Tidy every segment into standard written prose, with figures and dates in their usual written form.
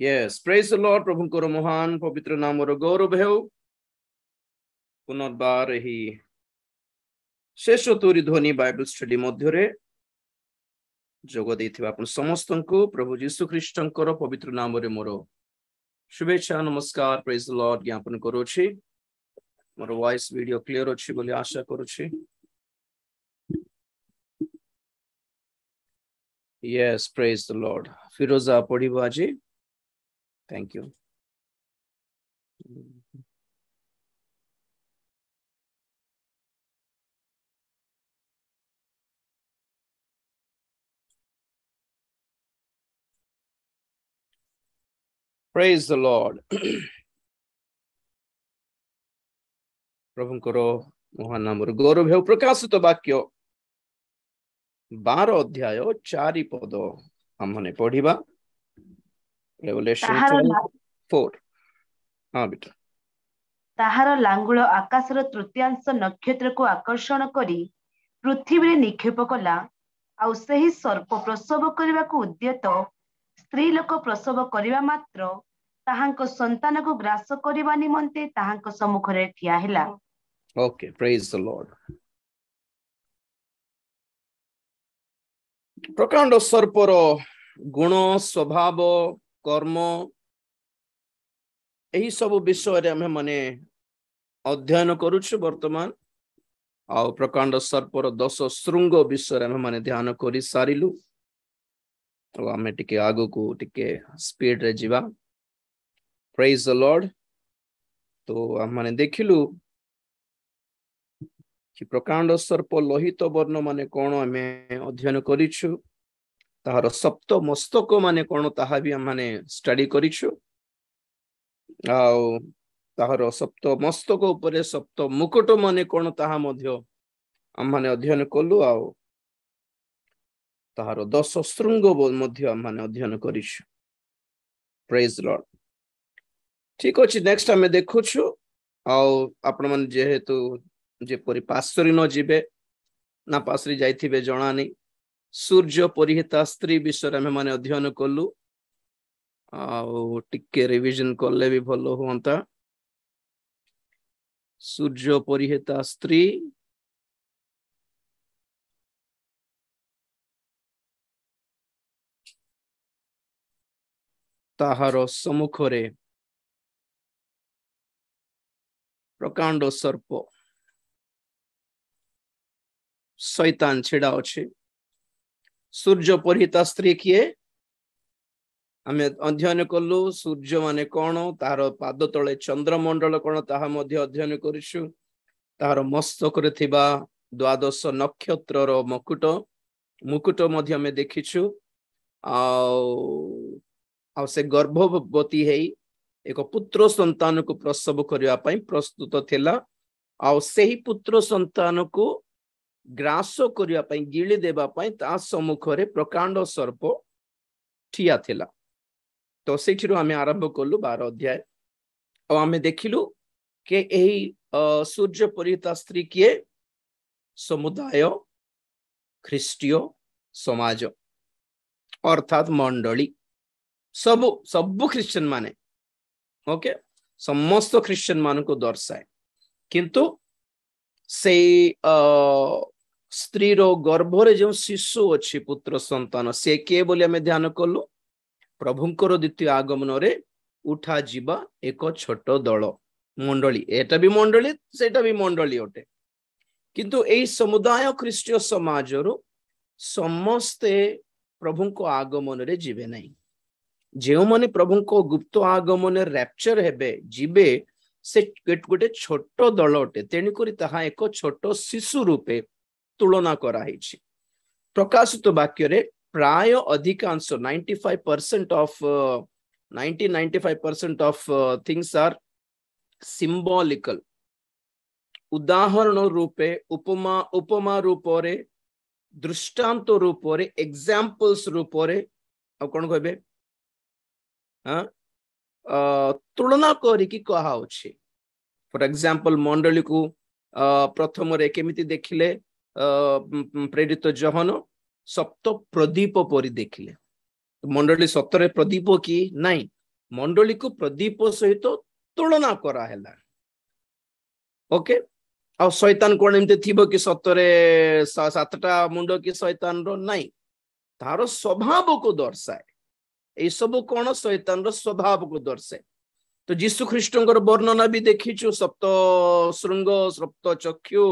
Yes, praise the Lord. प्रभुଙ୍କର महान पवित्र नामର गौरव ହେଉ। पुनर्बार ଏହି ଶେଷ ତୋରି ଧ୍ୱନି ବାଇବଲ ଷ୍ଟଡି ମଧ୍ୟରେ ଯୋଗ ଦେଇଥିବା ଆପଣ ସମସ୍ତଙ୍କୁ ପ୍ରଭୁ ଯୀଶୁ ଖ୍ରୀଷ୍ଟଙ୍କର ପବିତ୍ର ନାମରେ ମୋର शुभेच्छा नमस्कार प्रेज द लॉर्ड ज्ञापन करूछि। मोर वॉइस वीडियो क्लियर अछि बोली आशा करूछि। Yes praise the Lord. फिरोजा पढ़िबो आजी। Thank you. Praise the Lord. प्रभुଙ୍କର महान नामर गौरव हेउ। प्रकाशित वाक्य 12 अध्याय 4 पद हमने पढ़िबा। रेवलेशन 12:4। हां बेटा। ताहार लांगुल आकाशर तृतीयांश नक्षत्र को आकर्षण करी पृथ्वी निक्षेप कला। आउ सही सर्प प्रसव करने को उद्यत स्त्री लोक प्रसव करने मात्र ताहांको संतान को ग्रास करने निमंते ताहांको सम्मुखरे ठिया हेला। Okay, praise the Lord. प्रकांड सर्पर गुण स्वभाव कर्म यही सब विषय रे माने अध्ययन करूछु वर्तमान। आ प्रकांड सर्पर 10 श्रृंग विषय रे माने ध्यान करि सारिलु। तो आमे टिके आगो को टिके स्पीड रे जीवा। Praise the Lord. तो माने देखिलु कि प्रकांड सर्प लोहित वर्ण माने कोन आमे अध्ययन करिछु। ताहार सप्त मस्तक माने कोन ताहा भी माने स्टडी करिछु। आउ ताहार सप्त मस्तक उपरे सप्त मुकुट माने कोन ताहा मध्य माने अध्ययन कलु। आउ ताहार 10 श्रृंग मध्य माने अध्ययन करिछु। Praise the Lord. ठीक अछि, नेक्स्ट हमें देखुछु। आउ आपण मन जेहेतु जेपरि पासरी न जिबे ना पासरी जाइथिबे जणानी सूर्य परिहिता स्त्री विषय में माने अध्ययन कलु। आउ टिके रिवीजन करले भी भलो होंता। सूर्य परिहिता स्त्री ताहार सम्मुखरे प्रकांड सर्प शैतान छिड़ा अछि। सूर्य परिहिता स्त्री किए आमे अध्ययन कलु। सूर्य माने कोन, तार पाद तळे चंद्रमंडल कोन ताहा मध्ये अध्ययन करिछु। तार मस्तक रे थिबा 12 नक्षत्रर मुकुट मध्ये हमें देखिछु। आ से गर्भवती हेई एक पुत्र संतान को प्रसव करबा पई प्रस्तुत थिला। आ सेही पुत्र संतान को ग्रास करबा पई गिळी देबा पई ता सम्मुख रे प्रकांड सर्प ठिया थिला। तो सेठिरो हमें आरंभ कलु 12 अध्याय। और हमें देखिलु के एही सूर्य परिहिता स्त्री किए समुदाय ख्रिस्टीय समाज अर्थात मंडली सब क्रिश्चियन माने। ओके, समस्त क्रिश्चियन मान को दर्शाए। किंतु से स्त्री रो गर्भरे जो शिशु अच्छी पुत्र संतान से के बोली हमें ध्यान कलु। प्रभुंकर द्वितीय आगमन रे उठा जीवा एक छोट दल मंडली। एटा भी मंडली सेटा भी मंडली अटे। किंतु एई समुदाय ख्रिस्टीय समाज रो समस्ते प्रभुंको आगमन रे जीवे नहीं। जेउ माने प्रभुंको गुप्त आगमन रैप्चर हेबे जीवे से गोटे छोट दल अटे। तेणु करी ताहा एक छोट शिशु रूपे तुलना करा हिछि। प्रकाशित वाक्य रे प्राय अधिकांश 95% ऑफ थिंग्स आर सिंबॉलिकल। उदाहरण रूपे उपमा रूपरे दृष्टांत रूपरे एग्जांपल्स रूपरे आ कोन कहबे तुलना करिकी कहा होछि। फॉर एग्जांपल मंडली को प्रथम रे केमिति देखिले प्रेरित जोहन सप्त प्रदीप परि देखिले। मंडली सप्तरे प्रदीप की नहीं, मंडली को प्रदीप सहित तुलना करा हैला ओके आ शैतान कोन एमते थिबो कि सतरे सातटा मुंड कि शैतान रो नाही तार स्वभाव को दर्शाए ए सब कोन शैतान रो स्वभाव को दर्शाए तो जीशु ख्रीष्टंकर वर्णना भी देखिछु सप्त श्रृंग सप्त चक्षु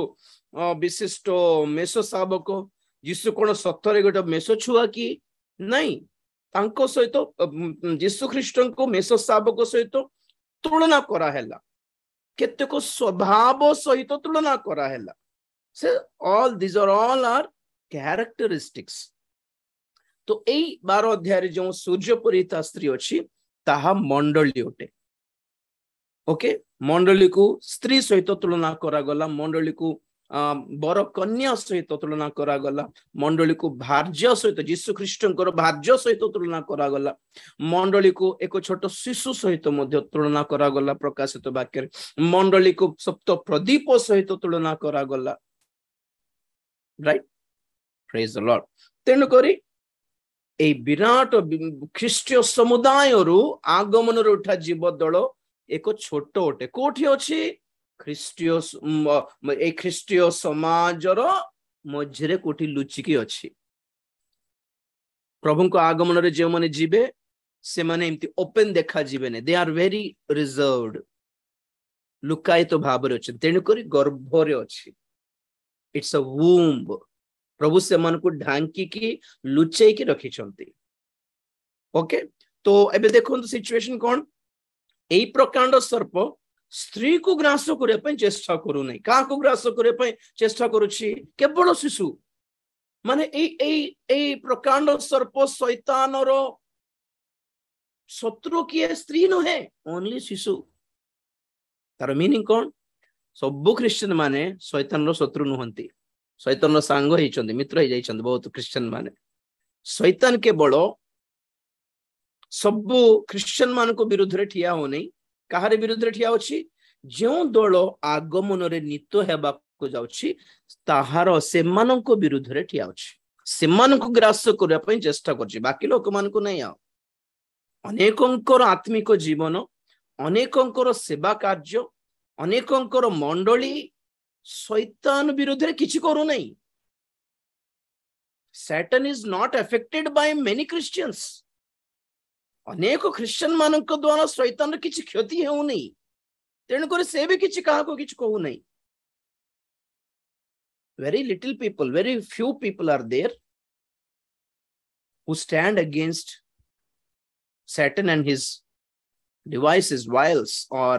विशिष्ट मेष शावक जीशु कोन सतरे गोटे मेष छुआ कि नहीं तांको सहित जीशु ख्रीष्टन को मेष शावक सहित तुलना करा हैला केतेक स्वभाव सहित तुलना करा हैला से all this are all are characteristics तो एई 12 अध्याय रे जो सूर्य परिता स्त्री अछि ताहा मंडली ओटे ओके मंडली को स्त्री सहित तुलना करा गला मंडली को बर कन्या सहित तुलना करा गला मंडली को भार्य सहित जीशु ख्रीष्टंकर भार्य सहित तुलना करा गला मंडली को एक छोट शिशु सहित मध्य तुलना करा गला प्रकाशित वाक्य मंडली को सप्त प्रदीप सहित तुलना करा गला राइट प्रेज द लॉर्ड तेनु करी ए विराट ख्रीष्टीय समुदाय रु आगमन रे उठा जीव दल एक छोट ओटे कोठी अछि ख्रीष्टीय ए ख्रीष्टीय समाजर मझरे कोठी लुचिकी अछि प्रभु को आगमन रे जे माने जीवे से माने एमती ओपन देखा जीवे ने दे आर वेरी रिजर्व्ड लुकायित भाव रे अछि तेनु करी गर्भ रे अछि इट्स अ वूम्ब प्रभु से मन को ढांकी की लुचै की रखी छंती ओके तो एबे देखो सिचुएशन कोन एई प्रकांड सर्प स्त्री को ग्रास करे पय चेष्टा करू नै का को ग्रास करे पय चेष्टा करूछि केवल शिशु माने एई प्रकांड सर्प शैतान रो शत्रु किए स्त्री न है ओनली शिशु तार मीनिंग कोन सब क्रिश्चियन माने शैतान रो शत्रु नहंती शैतान रो सांग हेचंदी मित्र हे जाइछंदी बहुत क्रिश्चियन माने शैतान केवल सब क्रिश्चियन मान को विरुद्ध रे ठिया हो नहीं कहारे विरुद्ध रे ठिया होछि जो दल आगमन रे नित हेबा को जाउछि ताहार से मान को विरुद्ध रे ठिया होछि से मान को ग्रास करबा पय चेष्टा करछि बाकी लोक मान को नहीं आ अनेकंकर आत्मिक जीवन अनेकंकर सेवा कार्य अनेकंकर मंडली शैतान विरुद्ध रे किछि करू नहीं Satan is not affected by many Christians अनेक क्रिश्चियन मानक द्वारा शैतान रे किछि क्षति हेउ नै तेन कर से भी किछि कहा को किछि कहू नै very little people very few people are there who stand against Satan and his devices wiles or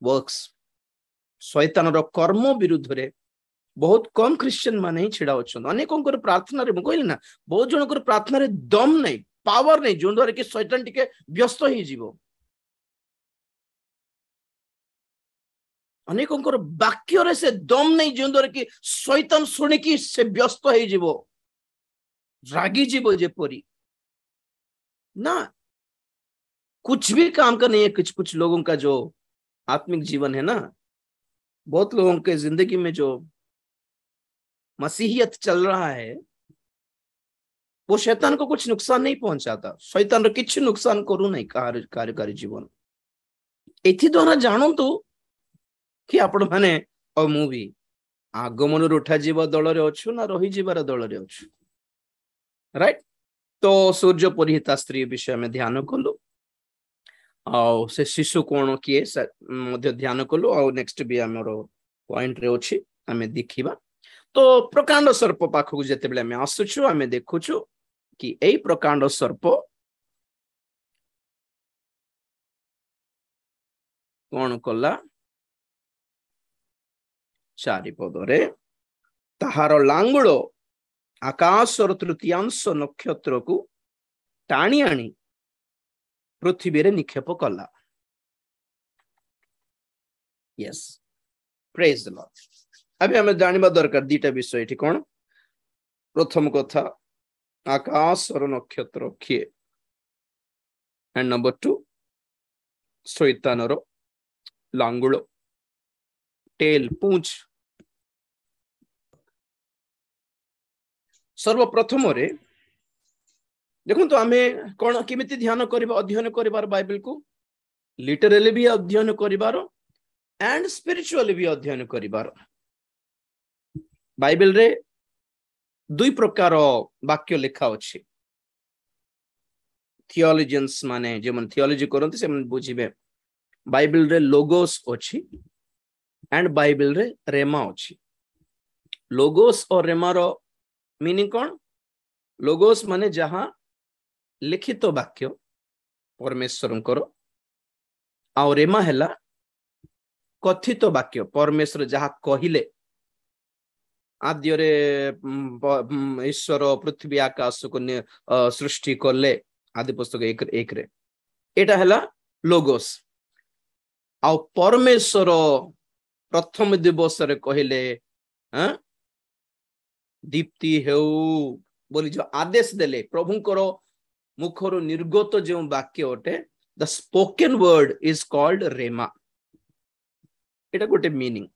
works शैतान रो कर्म विरुद्ध रे बहुत कम क्रिश्चियन माने छिडा होछन अनेकंकर प्रार्थना रे कहली ना बहुत जनकर प्रार्थना रे दम नै पावर नहीं जो द्वारा कि शैतान टिके व्यस्त ही जीवो अनेकंकर वाक्य रे से दम नहीं जो द्वारा कि शैतान सुने कि से व्यस्त ही जीवो रागी जीवो जेपरी ना कुछ भी काम का नहीं है कुछ लोगों का जो आत्मिक जीवन है ना बहुत लोगों के जिंदगी में जो मसीहियत चल रहा है वो शैतान को कुछ नुकसान नहीं पहुंचाता शैतान रो किछ नुकसान करू नहीं कार्यकारी जीवन एथि द्वारा जानू तो कि आपण माने और मु भी आगमन उठा जीव दल रे अछु ना रही जीवार दल रे अछु राइट तो सूर्य परिहिता स्त्री विषय में ध्यान कलु आ से शिशु कोन किए मध्य ध्यान कलु आ नेक्स्ट भी हमरो पॉइंट रे अछि हमें देखिबा तो प्रकांड सर्प पाखु जेते बेले हमें आसुछु हमें देखुछु कि एई प्रकांड सर्प कोन कला चारि पदरे ताहार लांगुल आकाशर तृतीयांश नक्षत्र को टाणी आनी पृथ्वी रे निक्षेप कला यस प्रेज द लॉर्ड अभी हमें जानवा दरकार दीटा विषय एठी कोन प्रथम कथा आकाश और नक्षत्र किए एंड नंबर 2 शैतान रो लांगुल टेल पूंछ सर्वप्रथम रे देखो तो आमे कौन किमिति ध्यान करिबा अध्ययन करिबार बाइबल को लिटरली भी अध्ययन करिबार एंड स्पिरिचुअली भी अध्ययन करिबार बाइबल रे दुई प्रकार वाक्य लिखा अछि थियोलॉजियंस माने जे मन थियोलॉजी करंती से मन बुझिबे बाइबल रे लोगोस अछि एंड बाइबल रे रेमा अछि लोगोस और रेमा रो मीनिंग कौन लोगोस माने जहां लिखित वाक्य परमेश्वरंकर आ रेमा हैला कथित वाक्य परमेश्वर जहां कहिले आद्यरे ईश्वर पृथ्वी आकाश को सृष्टि करले आदि पुस्तक एक रे एटा हैला लोगोस आ परमेश्वर प्रथम दिवस रे कहिले दीप्ति हेउ बोली जो आदेश देले प्रभुंकर मुखर निर्गत जो वाक्य अटे the spoken word is called rhema एटा गोटे मीनिंग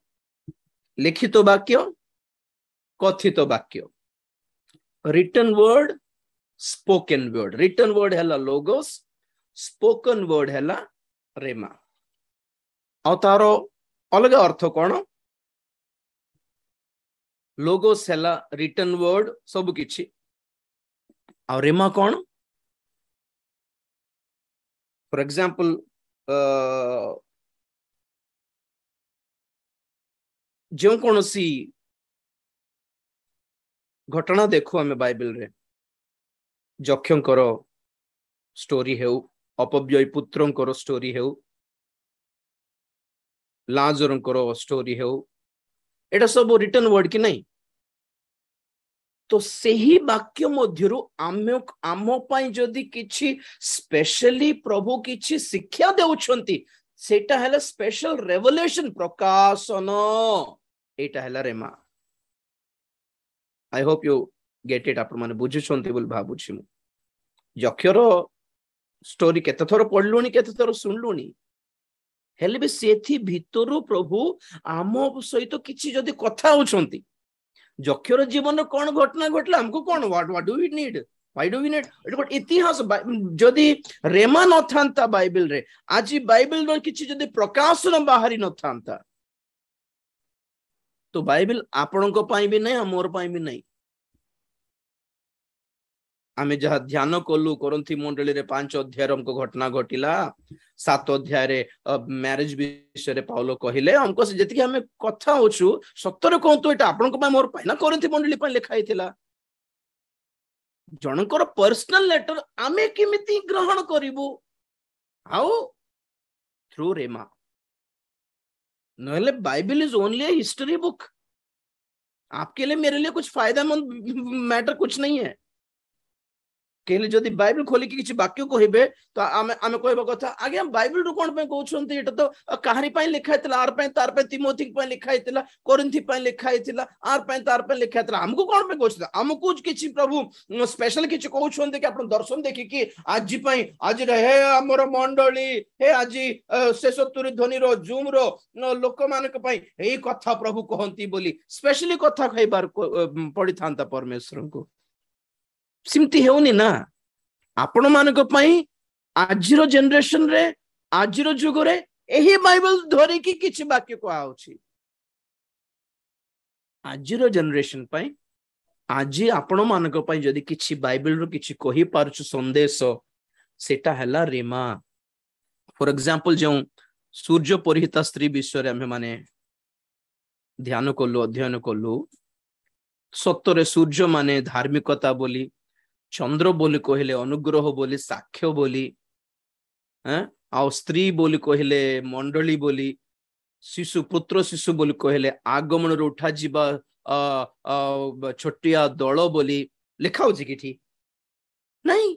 लिखित वाक्य कथित वाक्य written word spoken word written word हैला लोगोस स्पोकन वर्ड हैला रेमा आ तारो अलग अर्थ कोन लोगोस हैला रिटन वर्ड सब किछि आ रेमा कोन फॉर एग्जांपल जो कौन सी घटना देखो हमें बाइबल रे जक्षंकर स्टोरी हेउ अपव्यय पुत्रंकर स्टोरी हेउ लाजरंकर स्टोरी हेउ एटा सब रिटन वर्ड कि नहीं तो सही वाक्य मध्यरु आम पई जदी किछि स्पेशली प्रभु किछि शिक्षा देउछंती सेटा हैला स्पेशल रेवलेशन प्रकाशन एटा हैला rhema I hope you get it आपण माने बुझुछंती बोल भाबुछि मु जक्षर स्टोरी केते थोर पढलुनी केते थोर सुनलुनी हेले भी सेथि भितरु प्रभु आम सहित किछि जदी कथा होछंती जक्षर जीवन कोन घटना घटला हमको कोन what do we need why do we need it इतिहास जदी रेमा न थांता बाइबल रे आज बाइबल रो किछि जदी प्रकाशन बाहरी न थांता तो बाइबल आपणको पाई भी नहीं मोर पाई भी नहीं आमे जहा ध्यान कलु करंथी मंडली रे 5 अध्याय हमको घटना घटिला 7 अध्याय रे मैरिज विषय रे पाउलो कहिले हमको से जति हमें कथा होछु सत्तर कोंतो एटा आपनको पाई मोर पाई ना करंथी मंडली पाई लिखा हिथिला जनकर पर्सनल लेटर आमे किमिति ग्रहण करिवु हाउ थ्रू रेमा नहले Bible is only a history book आपके लिए मेरे लिए कुछ फायदेमंद मैटर कुछ नहीं है केले जदी बाइबल खोली कि वाक्य कहबे तो आमे कहबा कथा आगे हम बाइबल रु कोन पे कहउछंती एटा तो कहानी पय लिखा हितला आर पय तार पय तिमोथी पय लिखा हितला कोरिन्थी पय लिखा हितला आर पय तार पय लिखा हितला हमको कोन पे कहउछता हमको किछि प्रभु स्पेशल किछि कहउछंती कि आपण दर्शन देखि कि आज पय आज रे हे हमर मंडली हे आज शेषतुरी ध्वनि रो जूम रो लोक मानक पय एई कथा प्रभु कहंती बोली स्पेशली कथा कहबार पड़ी थांता परमेश्वर को सिमती हेउनी ना आपण मानक पई आजिरो जनरेशन रे आजिरो जुग रे एही बाइबल धरि कि किछि वाक्य को आउछि आजिरो जनरेशन पई आजि आपण मानक पई जदी किछि बाइबल रो किछि कहि पारछु संदेश सेटा हला रेमा फॉर एग्जांपल जो सूर्य परिहिता स्त्री विषय रे हम माने ध्यान कलु अध्ययन कलु सत्तरे सूर्य माने धार्मिकता बोली चंद्र बोली कहले अनुग्रह बोली साक्ष्य बोली आ स्त्री बोली कहले मंडली बोली शिशु पुत्र शिशु बोली कहले आगमन रो उठा जीवा छोटिया दल बोली लिखा होछि किठी नहीं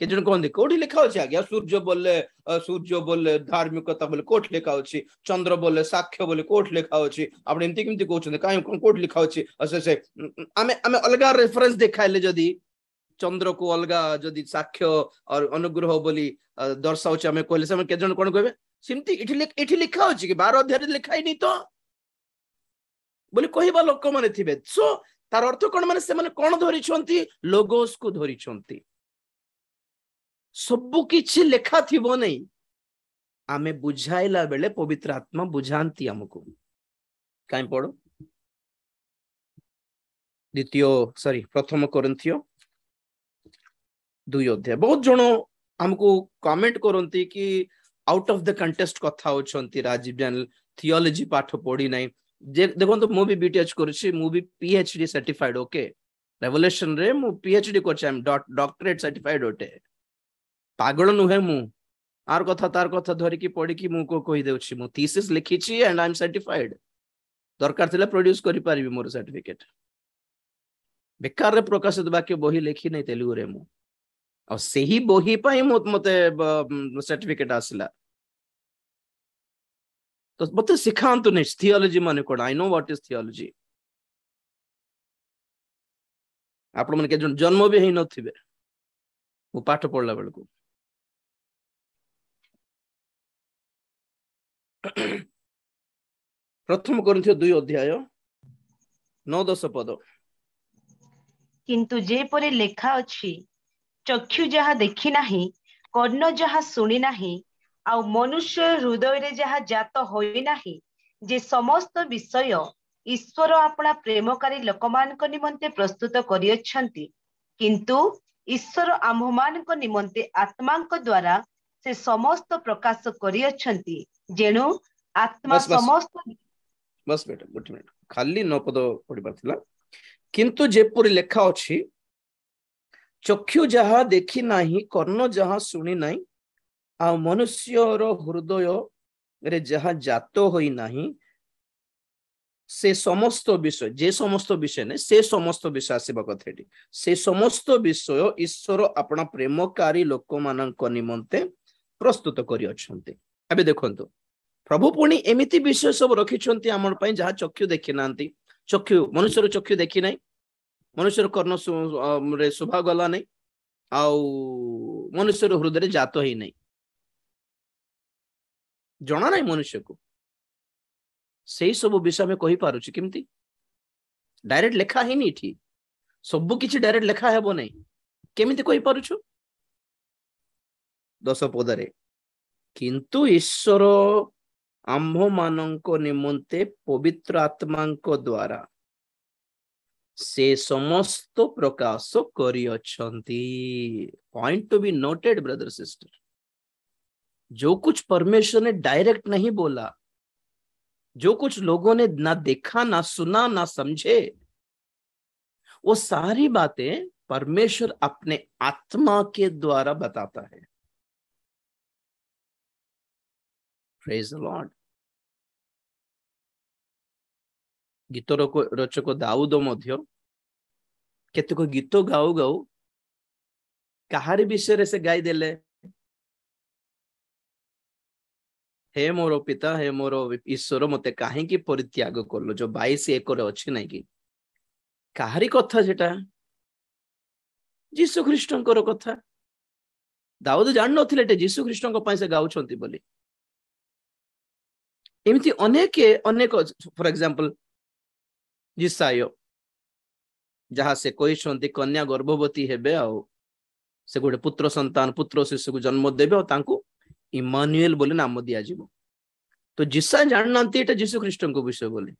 के जन कहंदी कोठी लिखा होछि आज्ञा सूर्य बोले धार्मिकता बोले कोठ लिखा होछि चंद्र बोले साक्ष्य बोले कोठ लिखा होछि आपण एंती किमती कहउछन काई कोठ लिखा होछि असे आमे अलगा रेफरेंस देखाइले जदी चंद्र को अलगा जदी साक्ष्य और अनुग्रह बोली दर्शाउछ आमे कहले से के जन कोन कहबे सिमती इठी लिखा होछि कि 12 अध्याय लिखा ही नहीं तो बोले कहबा लोक माने थिबे सो तार अर्थ कौन माने से माने कौन धरिछंती लोगोस को धरिछंती सबु किछि लेखा थिबो नहीं आमे बुझाइला बेले पवित्र आत्मा बुझांती हमको काई पड़ो प्रथम कोरिन्थियो 2 अध्याय बहुत जण हमको कमेंट करंती कि आउट ऑफ द कंटेस्ट कथा होचंती राजीव जैन थियोलॉजी पाठ पढ़ी नहीं देखो तो मु भी बीटीएच करछि मु भी पीएचडी सर्टिफाइड ओके रेवोल्यूशन रे मु पीएचडी करछि आई एम डॉक्टरेट सर्टिफाइड ओटे पागल नुहे मु आर कथा तार कथा धरि की पढ़ी की मु को कहि देउछि मु थीसिस लिखिछि एंड आई एम सर्टिफाइड दरकार थिला प्रोड्यूस करि पारिबी मोर सर्टिफिकेट बेकार रे प्रकाशित वाक्य बही लिखि नै तेलुगु रे मु और सही बही पाई मते सर्टिफिकेट आसला तो मते सिखांतु नै थियोलॉजी माने कोन I know what is theology आपण मन के जन्म भी हेई नथिबे मु पाठ पढ़ला बेलको प्रथम कोरिन्थियो 2 अध्याय 9-10 पद किंतु जे परे लेखा अछि चक्षु जहा देखि नाही कर्ण जहा सुनी नाही आ मनुष्य हृदय रे जहा जात होई नाही जे समस्त विषय ईश्वर अपना प्रेमकारी लोकमान को निमंते प्रस्तुत करि अछंती किंतु ईश्वर आम्भमान को निमंते आत्मा को द्वारा से समस्त प्रकाश करि अछंती जेनु आत्मा समस्त बस बेटा गुड मिनिट खाली 9 पद पढि पाथिला किंतु जेपुरी लेखा अछि चक्षु जहा देखि नाही कर्ण जहा सुनी नाही आ मनुष्यर हृदय रे जहा जात होई नाही से समस्त विषय जे समस्त विषय ने से समस्त विषय आसीबा कथेटी से समस्त विषय ईश्वर अपना प्रेमकारी लोक मानक निमंते प्रस्तुत करि अछंती अबे देखंतु प्रभु पुणी एमिति विषय सब रखिछंती हमर पई जहा चक्षु देखि नांती चक्षु मनुष्यर चक्षु देखि नाही मनुष्यर कर्ण रे शोभा गला नहीं आउ मनुष्यर हृदय रे जात ही नहीं जना नहीं मनुष्य को सही सब विषय में कहि पारुछि किमती डायरेक्ट लेखा ही नहीं थी सब किछि डायरेक्ट लेखा हेबो नहीं केमिति कहि पारुछु 10 पदरे किंतु ईश्वर आम्भ मानक निमंते पवित्र आत्मांक द्वारा से समस्त प्रकाश करि अछंती point to be noted brother sister जो कुछ परमेश्वर ने डायरेक्ट नहीं बोला जो कुछ लोगों ने ना देखा ना सुना ना समझे वो सारी बातें परमेश्वर अपने आत्मा के द्वारा बताता है प्रेज द लॉर्ड गीत रचक दाऊद मध्य केतक गीत गाऊ गाऊ कहारी विषय से गाई देले हे मोर पिता हे मोर ईश्वर मते काहेकि परित्याग करलो जो 22 एकर अछि नै कि कहारी कथा जेटा जीसु ख्रीष्टंकर कथा दाऊद जान नथिले टे जीसु ख्रीष्टंक पई से गाउछंती बोली एमिति अनेक फॉर एग्जांपल जिसायो जहाँ से कहते कन्या गर्भवती हेबे आउ से गोटे पुत्र संतान पुत्र शिशु को जन्म देबे और तांको इमानुएल बोले नाम दिया जीवो तो जिसा जाननांती एटा यीशु ख्रीष्टन को विषय बोले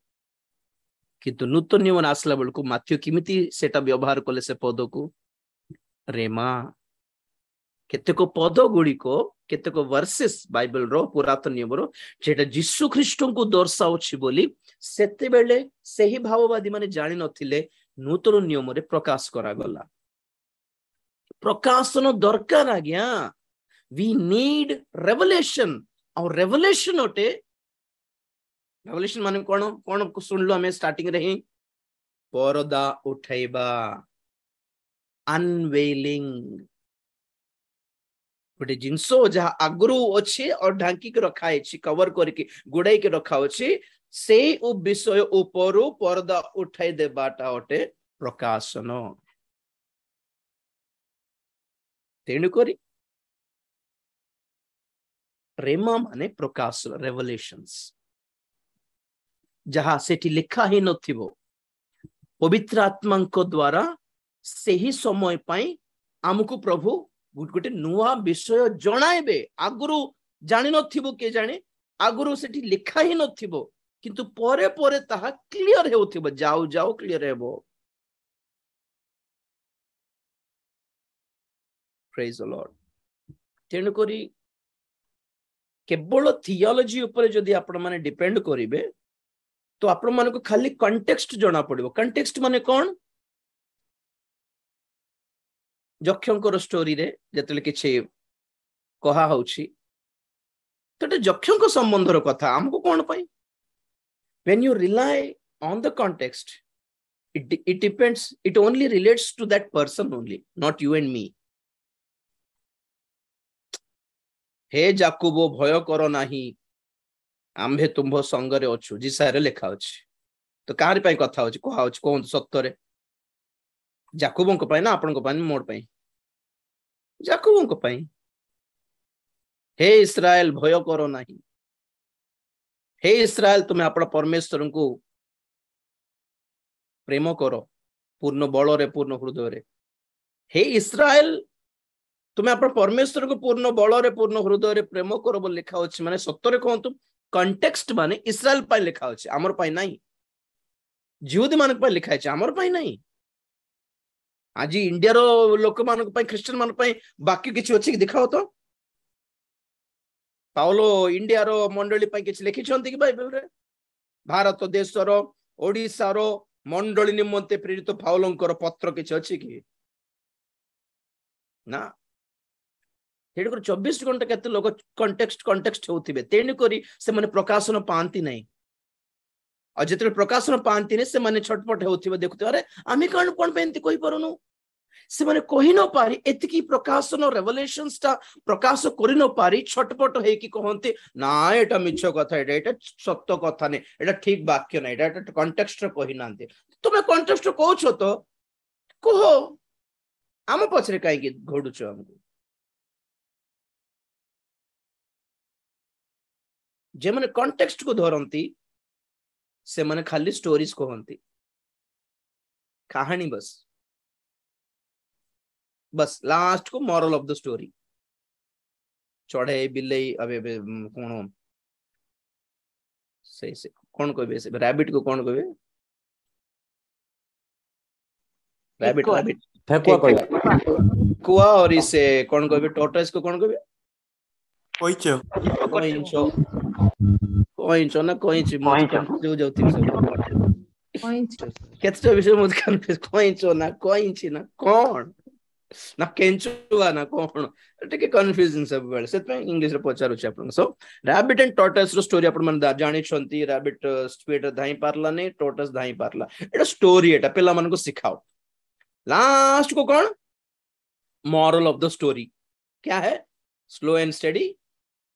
किंतु नूतन नियम आसला बेलको माथ्यू किमिति सेटा व्यवहार कले से पद को रेमा केतेको पद गुडी को केतेको वर्सेस बाइबल रो पुरातन नियम रो जेटा यीशु ख्रीष्टन को दर्शाउछि बोली सेते बेले सही भाववादी माने जानि नथिले नूतन नियम रे प्रकाश करा गला प्रकाशन दरकार आ गया वी नीड रेवलेशन और रेवलेशन ओटे रेवलेशन माने कोन सुनलो हमें स्टार्टिंग रे ही परदा उठाइबा अनवेलिंग गोटे जिनसो जहा आगरू अच्छे और ढांकी के रखा है कवर करके गुड़ाई के रखा अच्छे से विषय ऊपर पर्दा उठाई देबाटा ओटे प्रकाशन तेणुक रेमा माने प्रकाश रेवलेशंस जहा सेठी लिखा ही नथिबो पवित्र आत्मा द्वारा से ही समय पाई आमको प्रभु गोटे नुआ विषय जणाइबे आगुरु जानि नथिबो के जाने आगुरु सेठी लिखा ही नथिबो किंतु परे परे ताहा क्लियर हेउथिबो जाऊ जाऊ क्लियर हेबो प्रेज द लॉर्ड तेणु करी केवल थियोलॉजी ऊपर जदि आपण माने डिपेंड करिवे तो आपण माने को खाली कॉन्टेक्स्ट जणा पड़िबो कॉन्टेक्स्ट माने कोन जक्षंकर स्टोरी रे जतले किछि कहा होछि तो जक्षंक संबंधर कथा हमको कोन पई when you rely on the context it depends it only relates to that person only not you and me हे जाकुबो भय करो नाही आम्भे तुम्भ संगरे अछु जिसारे लेखा अछि तो कार पई कथा होछि कोहा होछि कोन सत्तरे जाकुबो को पई ना आपन को पई मोर पई जाकुबो को पई हे इस्राएल भय करो नाही हे इस्राएल तुम्हें अपना परमेश्वर को प्रेम करो पूर्ण बल रे पूर्ण हृदय रे हे इस्राएल तुम्हें अपना परमेश्वर को पूर्ण बल रे पूर्ण हृदय रे प्रेम करो बोल लिखा होछि माने सत्तरे कहंतु कॉन्टेक्स्ट माने इस्राएल पाई लिखा होछि हमर पाई नाही जिहुदी मान पाई लिखा होछि हमर पाई नाही आज इंडिया रो लोक मान पाई क्रिश्चियन मान पाई बाकी किछि अछि कि दिखाओ तो पाउलो इंडिया रो मंडली पाई किछि लिखि छंती कि बाइबल रे भारत देश रो ओडिसा रो मंडली निमंते प्रेरित पाउलंकर पत्र किछि अछि कि ना हेड कर 24 घंटा केते लोग कॉन्टेक्स्ट होथिबे तेन करी से माने प्रकाशन पांती नहीं और जेते प्रकाशन पांती ने से माने छटपट होथिबे देखुते अरे आमी कोन पेंती कोइ परनु से माने कहि न पारी एतिकी प्रकाशन रेवलेशंस ता प्रकाश करि न पारी छटपट हे कि कहंते ना एटा मिछ कथा एटा सत्य कथा ने एटा ठीक वाक्य ना एटा कॉन्टेक्स्ट रे कहि नांते तुमे कॉन्टेक्स्ट कहउछ तो कहो आम पछरे काई कि घोडुछ हमको जे माने कॉन्टेक्स्ट को धरंती से माने खाली स्टोरीज कहंती कहानी बस लास्ट को मॉरल ऑफ द स्टोरी चढ़े बिल्ली अबे कौन से कौन कहबे से रैबिट को कौन कहबे रैबिट ठेकुआ कहबे कुआ और इसे कौन कहबे टॉर्टोइस को कौन कहबे कोइचो कोइंचो ना कोइंची जो जाउती सब केते विषय मत कन्फ्यूज कोइंचो ना कोइंची ना कौन ना केंचुआ ना कौन टिके कन्फ्यूजन सब बेले से इंग्लिश रे पचारु छ आपन सो रैबिट एंड टॉर्टोइस रो स्टोरी आपन मन जानि छंती रैबिट स्पीड धाई पारला ने टॉर्टोइस धाई पारला एटा स्टोरी एटा पेला मन को सिखाओ लास्ट को कौन मॉरल ऑफ द स्टोरी क्या है slow and steady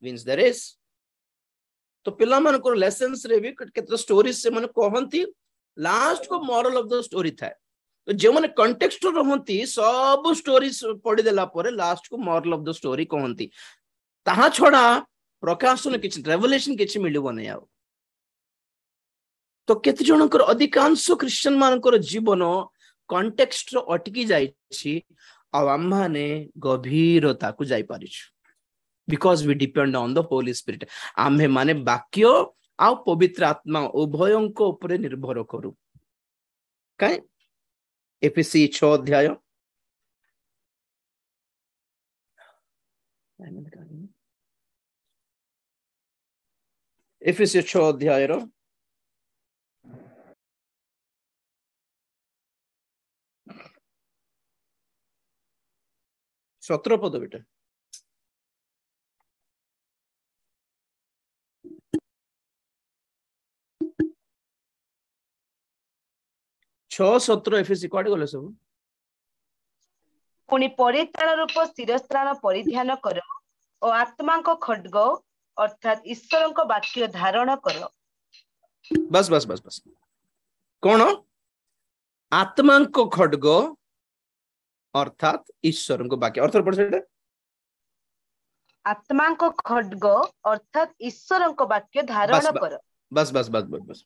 wins the race तो पिला मन को लेसन्स रे भी केते स्टोरीज से मन कहंती लास्ट को मॉरल ऑफ द स्टोरी था तो जो माने कॉन्टेक्स्ट रहंती सब स्टोरीज पढ़ी देला परे लास्ट को मॉरल ऑफ द स्टोरी कहंती ताहा छोड़ा प्रकाशन किछ रेवलेशन किछ मिलबो नै आउ तो केते जनकर अधिकांश क्रिश्चियन मानकर जीवन कॉन्टेक्स्ट अटकी जाई छी आ आम्हाने गभीरता को जाई पारिछु because we depend on the holy spirit आम्हे माने वाक्य आ पवित्र आत्मा उभयंको ऊपर निर्भर करू काई एफएससी 6 अध्याय एफएससी 6 अध्याय रो 17 पद बेटा छो 17 एफएससी कोड गले सब पुनि परित्राण रूप शिरस्त्राण परिधान कर और आत्मा को खड्ग अर्थात ईश्वर को वाक्य धारण कर बस बस बस बस कौन आत्मा को खड्ग अर्थात ईश्वर को वाक्य अर्थ पढ़ से आत्मा को खड्ग अर्थात ईश्वर को वाक्य धारण कर बस बस बस बस बस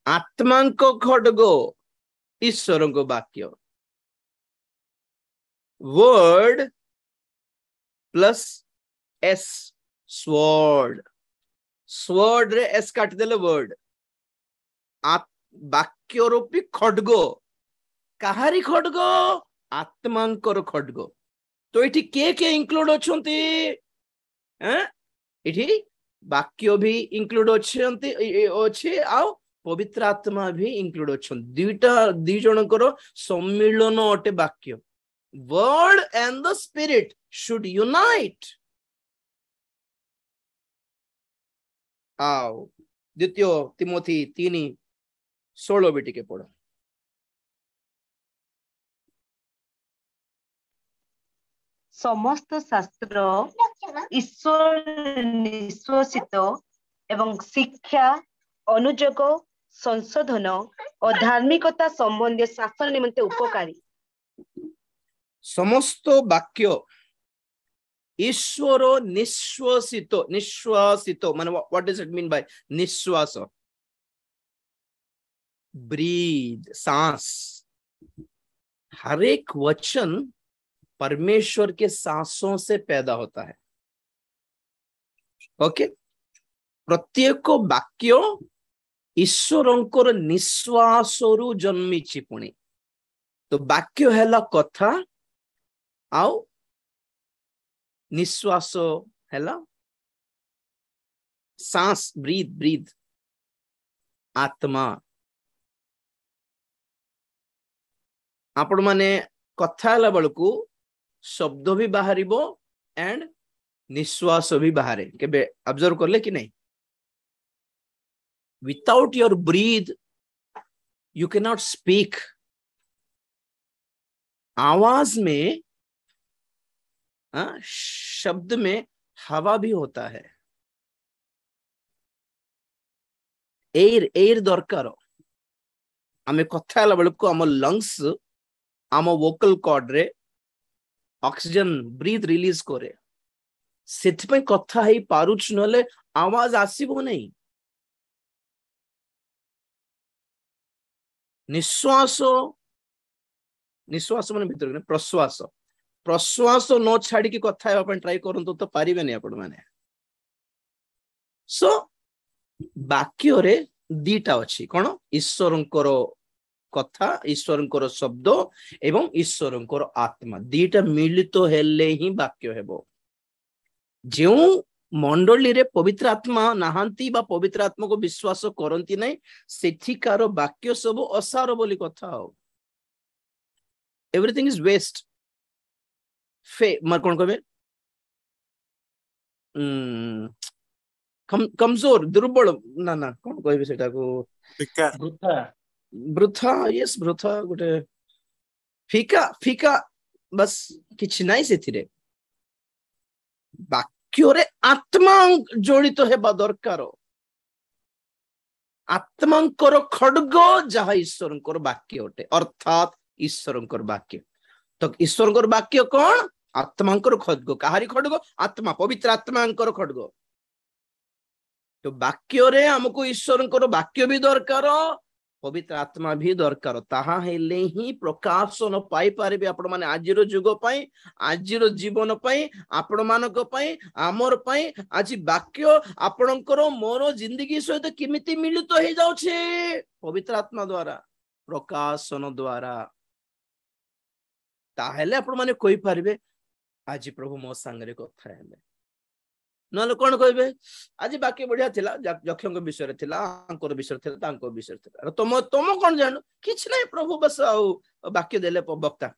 आत्मांको खड्गो ईश्वर को वाक्य word plus S sword sword रे एस काट देले वर्ड वाक्य रूपी खड्गो काहारी खड्गो आत्मांकर खड्गो तो इठी के इंक्लूड अछंती इठी वाक्य भी इंक्लूड अछंती अछि आ पवित्र आत्मा भी इंक्लूड अछंती दुईटा दी जनकर सम्मिलन अटे वाक्य word and the spirit should unite आओ द्वितीय तिमोथी 3:16 भी टिके पढ़ो समस्त शास्त्र ईश्वर निश्वसित एवं शिक्षा अनुयोग संशोधन और धार्मिकता संबंधी शासन निमित्त उपकारी समस्त वाक्य ईश्वर निश्वसित निश्वासित माने what does it mean by निश्वास ब्रीद सांस हर एक वचन परमेश्वर के सांसों से पैदा होता है ओके प्रत्येक वाक्य ईश्वरंकर निश्वासरु जन्मिछि पुणी तो वाक्य हैला कथा आउ निश्वास हैला सांस ब्रीद ब्रीद आत्मा आपण माने कथा हैला बळकू शब्द भी बाहरिबो एंड निश्वास भी बाहरे केबे ऑब्जर्व करले कि नहीं without your breathe you can not speak आवाज में शब्द में हवा भी होता है एयर एयर दरकार आमे कथा हैला बळकू हम लंग्स आम वोकल कॉर्ड रे ऑक्सीजन ब्रीथ रिलीज करे सेथिपई कथा हेई पारुछ नले आवाज आसीबो नहीं निश्वास निश्वास माने भीतर प्रश्वास प्रश्वास न छाड़ी की कथा हेबा पन ट्राई करंतु तो पारिबे नहीं आपण माने सो वाक्य रे दीटा अछि कोन ईश्वरंकर कथा ईश्वरंकर शब्द एवं ईश्वरंकर आत्मा दीटा मिलित हेले ही वाक्य हेबो जो मंडली रे पवित्र आत्मा नाहांती बा पवित्र आत्मा को विश्वास करंती नहीं सेठिकार वाक्य सब असार बोली कथा हो एवरीथिंग इज वेस्ट फे मार कोन कहबे कमजोर दुर्बल ना ना कोन कहबे सेटा को वृथा वृथा यस वृथा गोटे फीका फीका बस किछ नाही सेथिरे वाक्य रे आत्मा जोड़ित हेबा दरकार आत्मांकर खड्ग जहा ईश्वरंकर वाक्य अटे अर्थात ईश्वरंकर वाक्य तो ईश्वरंकर वाक्य कौन आत्मांकर खड्ग काहारी खड्ग आत्मा पवित्र आत्मांकर खड्ग तो वाक्य रे हमको ईश्वरंकर वाक्य भी दरकार पवित्र आत्मा भी दरकार ताहा हेले ही प्रकाशन पाई पारिबे आपण माने आजिर जुग पई आजिर जीवन पई आपण मानक पई आमर पई आज वाक्य आपणकर मोर जिंदगी सहित किमिति मिलित हो जाउछे पवित्र आत्मा द्वारा प्रकाशन द्वारा ताहेले आपण माने कोई पारिबे आज प्रभु मो संगरे कथा हेले नले कोन कहबे आज बाकी बढ़िया थिला जक्षंग विषय रे थिला अंकर विषय थिला तांको विषय थिला तुम तुम कोन जानो किछ नै प्रभु बस वाक्य देले वक्ता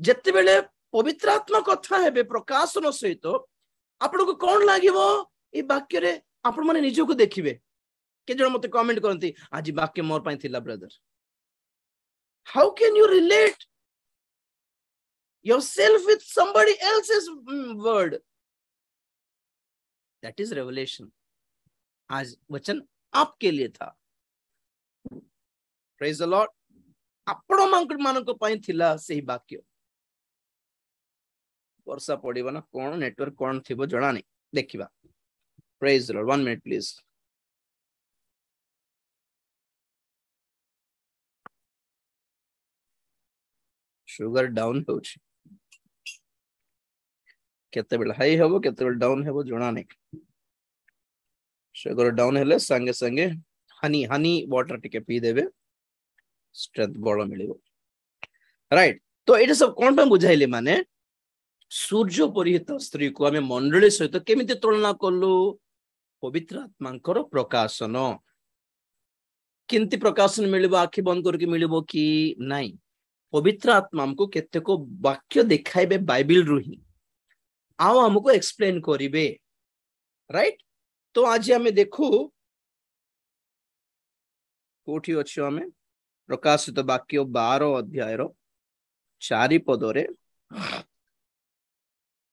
जत्ते बेले पवित्र आत्मा कथा हेबे प्रकाशन सहित आपन को कोन लागिवो ए वाक्य रे आपन माने निजो को देखिबे के जण मते कमेंट करंती आज वाक्य मोर पई थिला brother how can you relate yourself with somebody else's word that is revelation आज वचन आपके लिए था praise the lord आपण मानक पई थिला सही वाक्य वर्षा पड़िबो ना कोन नेटवर्क कोन थिबो जणा नै देखिबा praise the lord 1 minute please sugar down हो केते बेला हाई हेबो केते बेला डाउन हेबो जणा नै सुगर डाउन हेले संगे संगे हनी वाटर टिके पी देबे स्ट्रेंथ बळ मिलिबो राइट तो एटा सब कोन पे बुझाइले माने सूर्य परिहित स्त्री को आमे मंडली सहित केमिति तुलना करलु पवित्र आत्मांकर प्रकाशन किंति प्रकाशन मिलिबो आखि बंद करके मिलिबो कि नाही पवित्र आत्मा हमको केते को वाक्य देखाइबे बाइबल रु ही आओ हमको एक्सप्लेन करिवे राइट तो आज हमें देखू कोठी अछि हमें प्रकाशित वाक्य 12 अध्याय रो 4 पदरे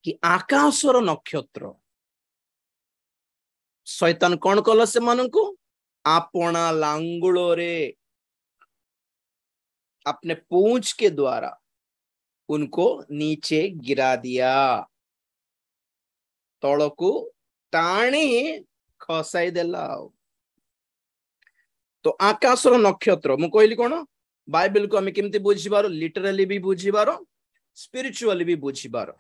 कि आकाशर नक्षत्र शैतान कौन कल से मानकु आपना लांगुलो रे अपने पूंछ के द्वारा उनको नीचे गिरा दिया तळको टाणी खसाई देला तो आकाशर नक्षत्र मु कहली कोन बाइबल को हमें केमती बुझिबारो लिटरली भी बुझिबारो स्पिरिचुअली भी बुझिबारो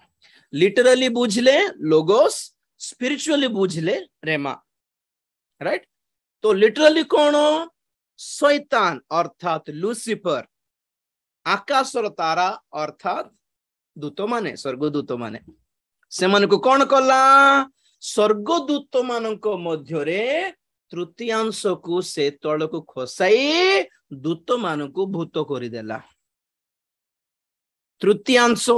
लिटरली बुझले लोगोस स्पिरिचुअली बुझले रेमा राइट तो लिटरली कौन शैतान अर्थात लूसीफर आकाशर तारा अर्थात दूत माने स्वर्गदूत माने से मन को कौन कला स्वर्गदूत मानक मध्य रे तृतीयांश को से तळ को खसाई दूत मान को भूत करि देला तृतीयांश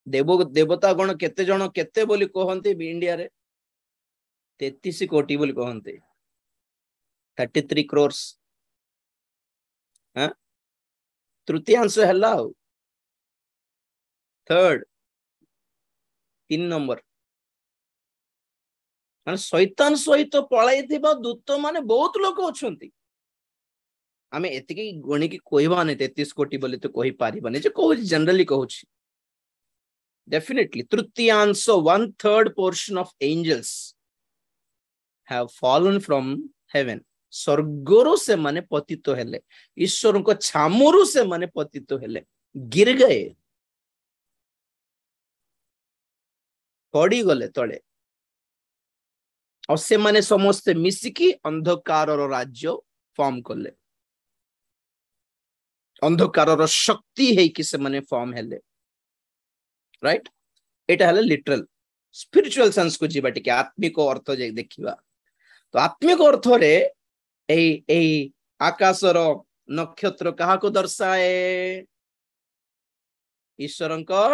देवता गण केते जण केते बोली कहंती इंडिया रे 33 कोटी बोली कहंती 33 crores हां तृतीयांश हल्ला थर्ड 3 नंबर माने शैतान सहित पळाई थिबा दूत माने बहुत लोक अछंती आमे एतिकी गणी की कहबा नै 33 कोटी बोली तो कहि पारिबानी जे कहू जनरली कहू definitely तृतीयांश 1/3 portion of angels have fallen from heaven स्वर्गरु से माने पतित हेले ईश्वर को छामुरु से माने पतित हेले गिर गए पड़ी गले तळे और से माने समस्त मिसिकी अंधकार राज्य फॉर्म कले अंधकार शक्ति है कि से माने फॉर्म हेले राइट एटा हले लिटरल स्पिरिचुअल सेंस को जीवा टिके आत्मिक अर्थ जे देखिबा तो आत्मिक अर्थ रे ए आकाशर नक्षत्र कहा को दर्शाए ईश्वरंको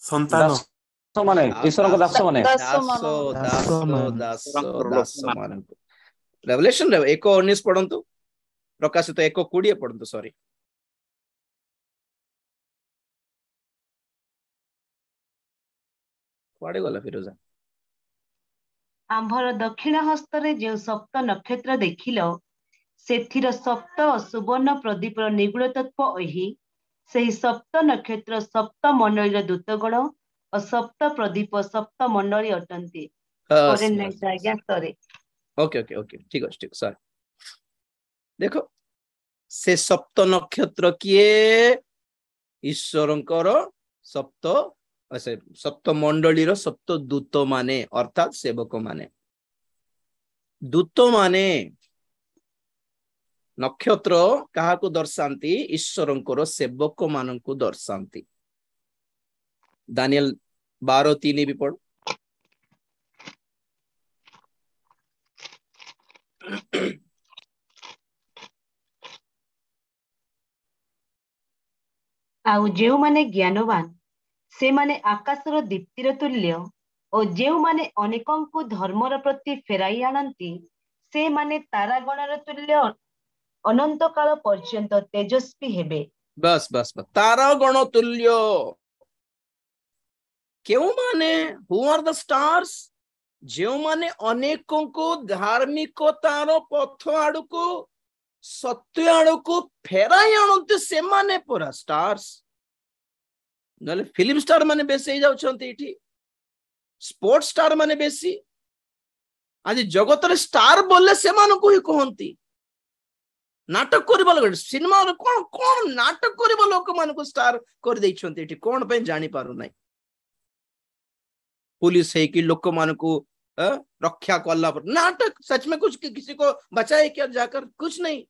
संतान माने ईश्वर को दास माने दास माने रेवलेशन रे 1:19 पढंतु प्रकाशित 1:20 पढंतु सॉरी कुआडे गला फिरोजा आंभर दक्षिण हस्तरे जे सप्त नक्षत्र देखिल सेथिर सप्त सुवर्ण प्रदीप निगूढ़ तत्व एही सेही सप्त नक्षत्र सप्त मंडली दूतगण और सप्त प्रदीप सप्त मंडली अटंती ओके ओके ओके ठीक है ठीक सर देखो से सप्त नक्षत्र किए ईश्वरंकर सप्त सप्त मंडलीर सप्त दूत माने अर्थात सेवक माने दूत माने नक्षत्र कहा को दर्शांती ईश्वरंकर सेवक मान को दर्शांती दानियल 12:3 भी पढ़ आउ जेउ माने ज्ञानवान से माने आकाशर दीप्तिर तुल्य और जेउ माने अनेकों को धर्मर प्रति फेराई आनंती से माने तारागणर तुल्य अनंत काल पर्यंत तेजस्वी हेबे बस बस बस तारागण तुल्य क्यों माने हु आर द स्टार्स जेउ माने अनेकों को धार्मिकतार पथ आड़ को सत्य आड़ को फेराई आनंती से माने पूरा स्टार्स नले फिल्म स्टार माने बेसी ही जाउछंती इठी स्पोर्ट्स स्टार माने बेसी आज जगत रे स्टार बोले से मान को ही कहंती नाटक करबा लोग सिनेमा कोन कोन नाटक करबा लोक मान को स्टार कर दैछन्ते एठी कोन पे जानि पारु नै पुलिस है कि लोक मान को रक्षा करला पर नाटक सच में कुछ किसी को बचाए क्या जाकर कुछ नहीं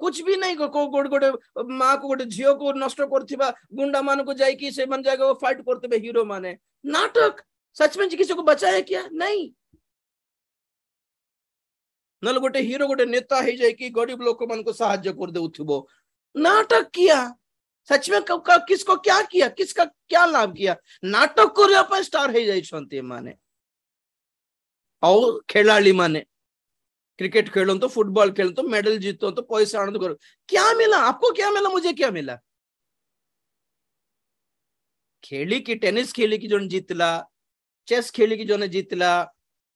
कुछ भी नहीं को गोटे गोटे माँ को गोटे झील को नष्ट करथिबा गुंडा मान को जाई कि से मन जागा फाइट करते हीरो माने नाटक सच में किसी को बचाए क्या नहीं नल गोटे हीरो गोटे नेता हो जाए कि गरीब लोक मान को साहाଯ୍य कर देउथिबो नाटक किया सच में किसको क्या किया किसका क्या लाभ किया नाटक करबा पर स्टार हो जाइछन्ते माने और खिलाड़ी माने क्रिकेट खेलो तो फुटबॉल खेलो तो मेडल जीतो तो पैसा आनंद करो क्या मिला आपको क्या मिला मुझे क्या मिला खेली की टेनिस खेली की जन जीतला चेस खेली की जन जीतला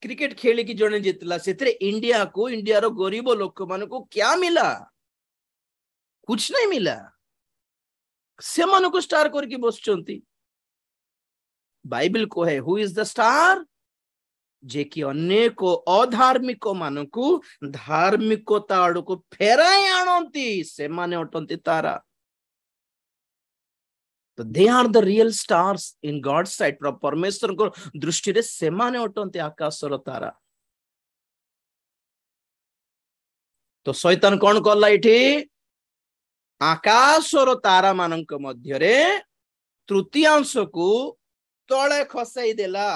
क्रिकेट खेली की जन जीतला से इंडिया को इंडिया रो गरीब लोक मान को क्या मिला कुछ नहीं मिला से मन को स्टार करके बसचंती बाइबल को है हु इज द स्टार जे कि अनेक अधार्मिक मान को धार्मिकता आड़ को फेराई आणती से माने अटंती तारा तो they are the real stars in God side परमेश्वर को दृष्टि रे से माने अटंती आकाशर तारा तो शैतान कौन करला इठी आकाशर तारा मानक मध्य रे तृतीयांश को तळे खसाई देला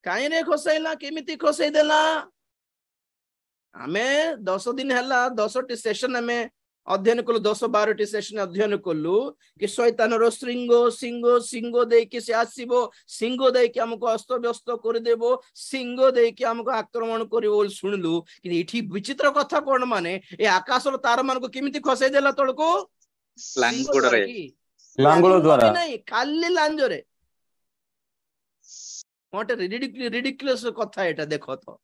काई रे खसाइला केमिति खसाई देला आमे 10 दिन हला 10 टी सेशन हमें अध्ययन कलु 10-12 टी सेशन अध्ययन कलु कि शैतान रो सिंगो दे कि से आसीबो सिंगो दे कि हमको अस्त व्यस्त कर देबो सिंगो दे कि हमको आक्रमण करिवो बोल सुनलु कि एठी विचित्र कथा कोन माने ए आकाश रो तार मान को केमिति खसाई देला तळको लांगुड़ रे लांगुड़ द्वारा नहीं खाली लांजरे मोटे रिडिकुलस कथा एटा देखो तो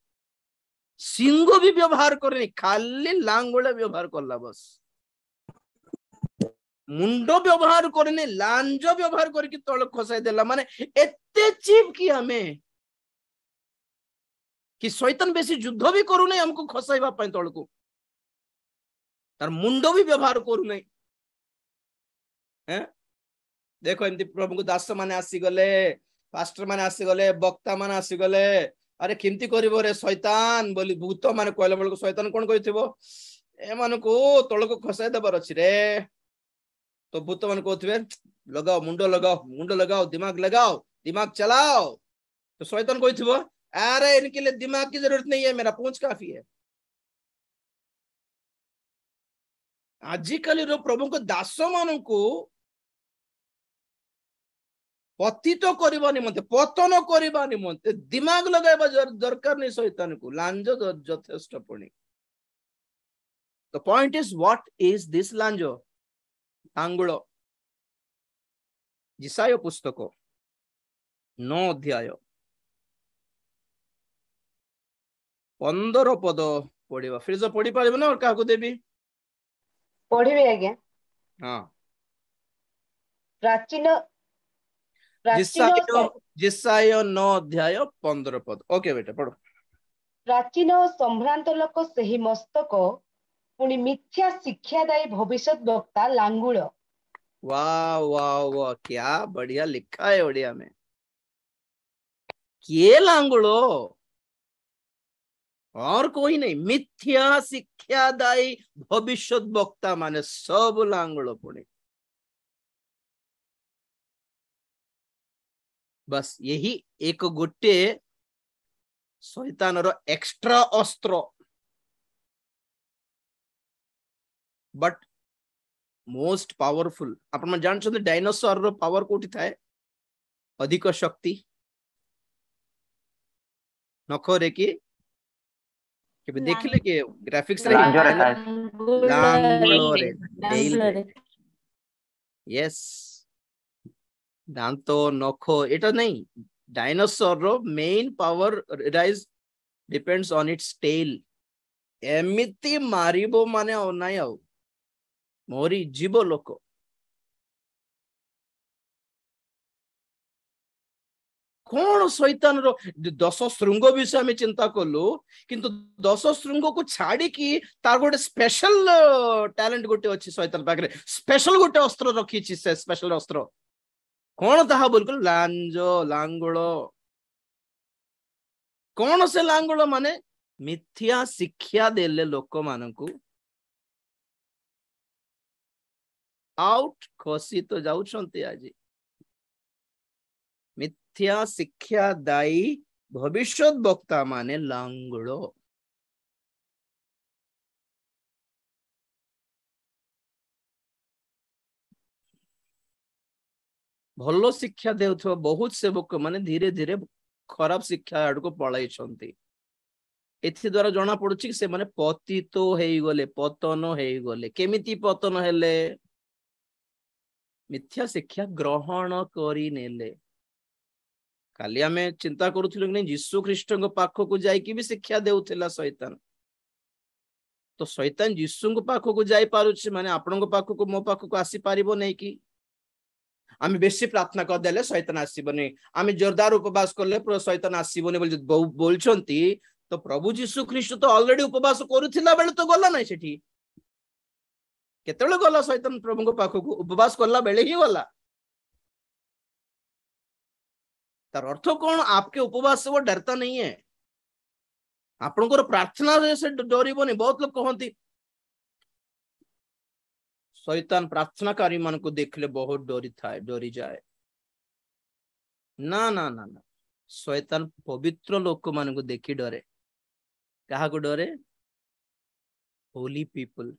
सिंह भी व्यवहार करनी खाली लांगुले व्यवहार करला बस मुंडो व्यवहार करनी लांज व्यवहार करके तळ खसाई देला माने एते चीप कि हमें कि शैतान बेसी युद्ध भी करू नहीं हमको खसाइबा पय तळको तार मुंडो भी व्यवहार करू नहीं हैं देखो एमती प्रभु को दास माने आसी गले पास्टर माने आसी गले वक्ता माने आसी गले अरे केमती करिवो रे शैतान बोली भूत माने कहला बेल को शैतान कोन कहिथिबो ए मान को तळ को खसाई देबार अछि रे तो भूत मान कहथिबे लगाओ मुंडो लगाओ दिमाग चलाओ तो शैतान कहिथिबो अरे इनके लिए दिमाग की जरूरत नहीं है मेरा पूंछ काफी है आजिकल रो प्रभु को दास मान को पतित करबा निमंते पतन करबा निमंते दिमाग लगाइबा दरकार नहीं शैतान को लांज यथेष्ट पुणी the point is what is this लांजो आंगुल जिसाय पुस्तक 9 अध्याय 15 पद पढ़िबा फिर से पढ़ी पारिबो ना और काहा को देबी पढ़िबे आज्ञा हां प्राचीन जिसाय 9 अध्याय 15 पद ओके बेटा पढ़ो प्राचीन संभ्रांत लोक सही मस्तक पुणी मिथ्या शिक्षादायी भविष्यत वक्ता लांगुल वाह वाह वाह क्या बढ़िया लिखा है ओडिया में किए लांगुलो और कोई नहीं मिथ्या शिक्षादायी भविष्यत वक्ता माने सब लांगुलो पुणी बस यही एक गोटे शैतान रो एक्स्ट्रा अस्त्र बट मोस्ट पावरफुल आपण जान डायनोसर रो पावर कोठी थाए अधिक शक्ति नखरे कि केबे देखिले के ग्राफिक्स रे लांगुलो रे यस दांतो नखो एटा नहीं डायनोसर रो main power rise depends on its tail एमिति मारिबो माने नाही आउ मोरी जीव लोक कौन शैतान रो 10 श्रृंग विषय में चिंता कलु किंतु 10 श्रृंग को छाड़ी की तार गोटे स्पेशल टैलेंट गोटे अच्छी शैतान पाखरे स्पेशल गोटे अस्त्र रखी से स्पेशल अस्त्र कौन ताहा बोल लांज लांगुल कौन से लांगुल माने मिथ्या शिक्षा देले लोक मानकू आउट खसी तो जाउछंती आज मिथ्या शिक्षा दायी भविष्य वक्ता माने लांगुल भलो शिक्षा देउथो बहुत सेवक माने धीरे धीरे खराब शिक्षा आड़ को पलाई एथि द्वारा जना पड़ुछि से माने पतित हेई गले पतन हेई गले केमिति पतन हेले मिथ्या शिक्षा ग्रहण करी नेले काली आमे चिंता करूथिलु कि यीशु ख्रीष्टଙ୍କ पाखको जाई कि भी शिक्षा देउथिला शैतान तो शैतान यीशुଙ୍କ पाखको जाई पारुछि माने आपणଙ୍କ पाखको मो पाखको आसी पारिबो नै कि आमे बेसी प्रार्थना कर देले शैतान आसीबनी आमे जोरदार उपवास करले पर शैतान आसीबनी बोलछंती तो प्रभु यीशु ख्रीष्ट तो ऑलरेडी उपवास करूथिला बेले तो गला नै सेठी केतेले गला शैतान प्रभुଙ୍କ पाखको उपवास करला बेले ही गला तार अर्थ कौन आपके उपवास से वो डरता नहीं है आपनकर प्रार्थना से डरिबो नहीं बहुत लोग कहती शैतान प्रार्थनाकारी मान को देखले बहुत डरी थाए डरी जाए ना ना ना ना शैतान पवित्र लोक मान को देखी डरे कहा को डरे होली पीपल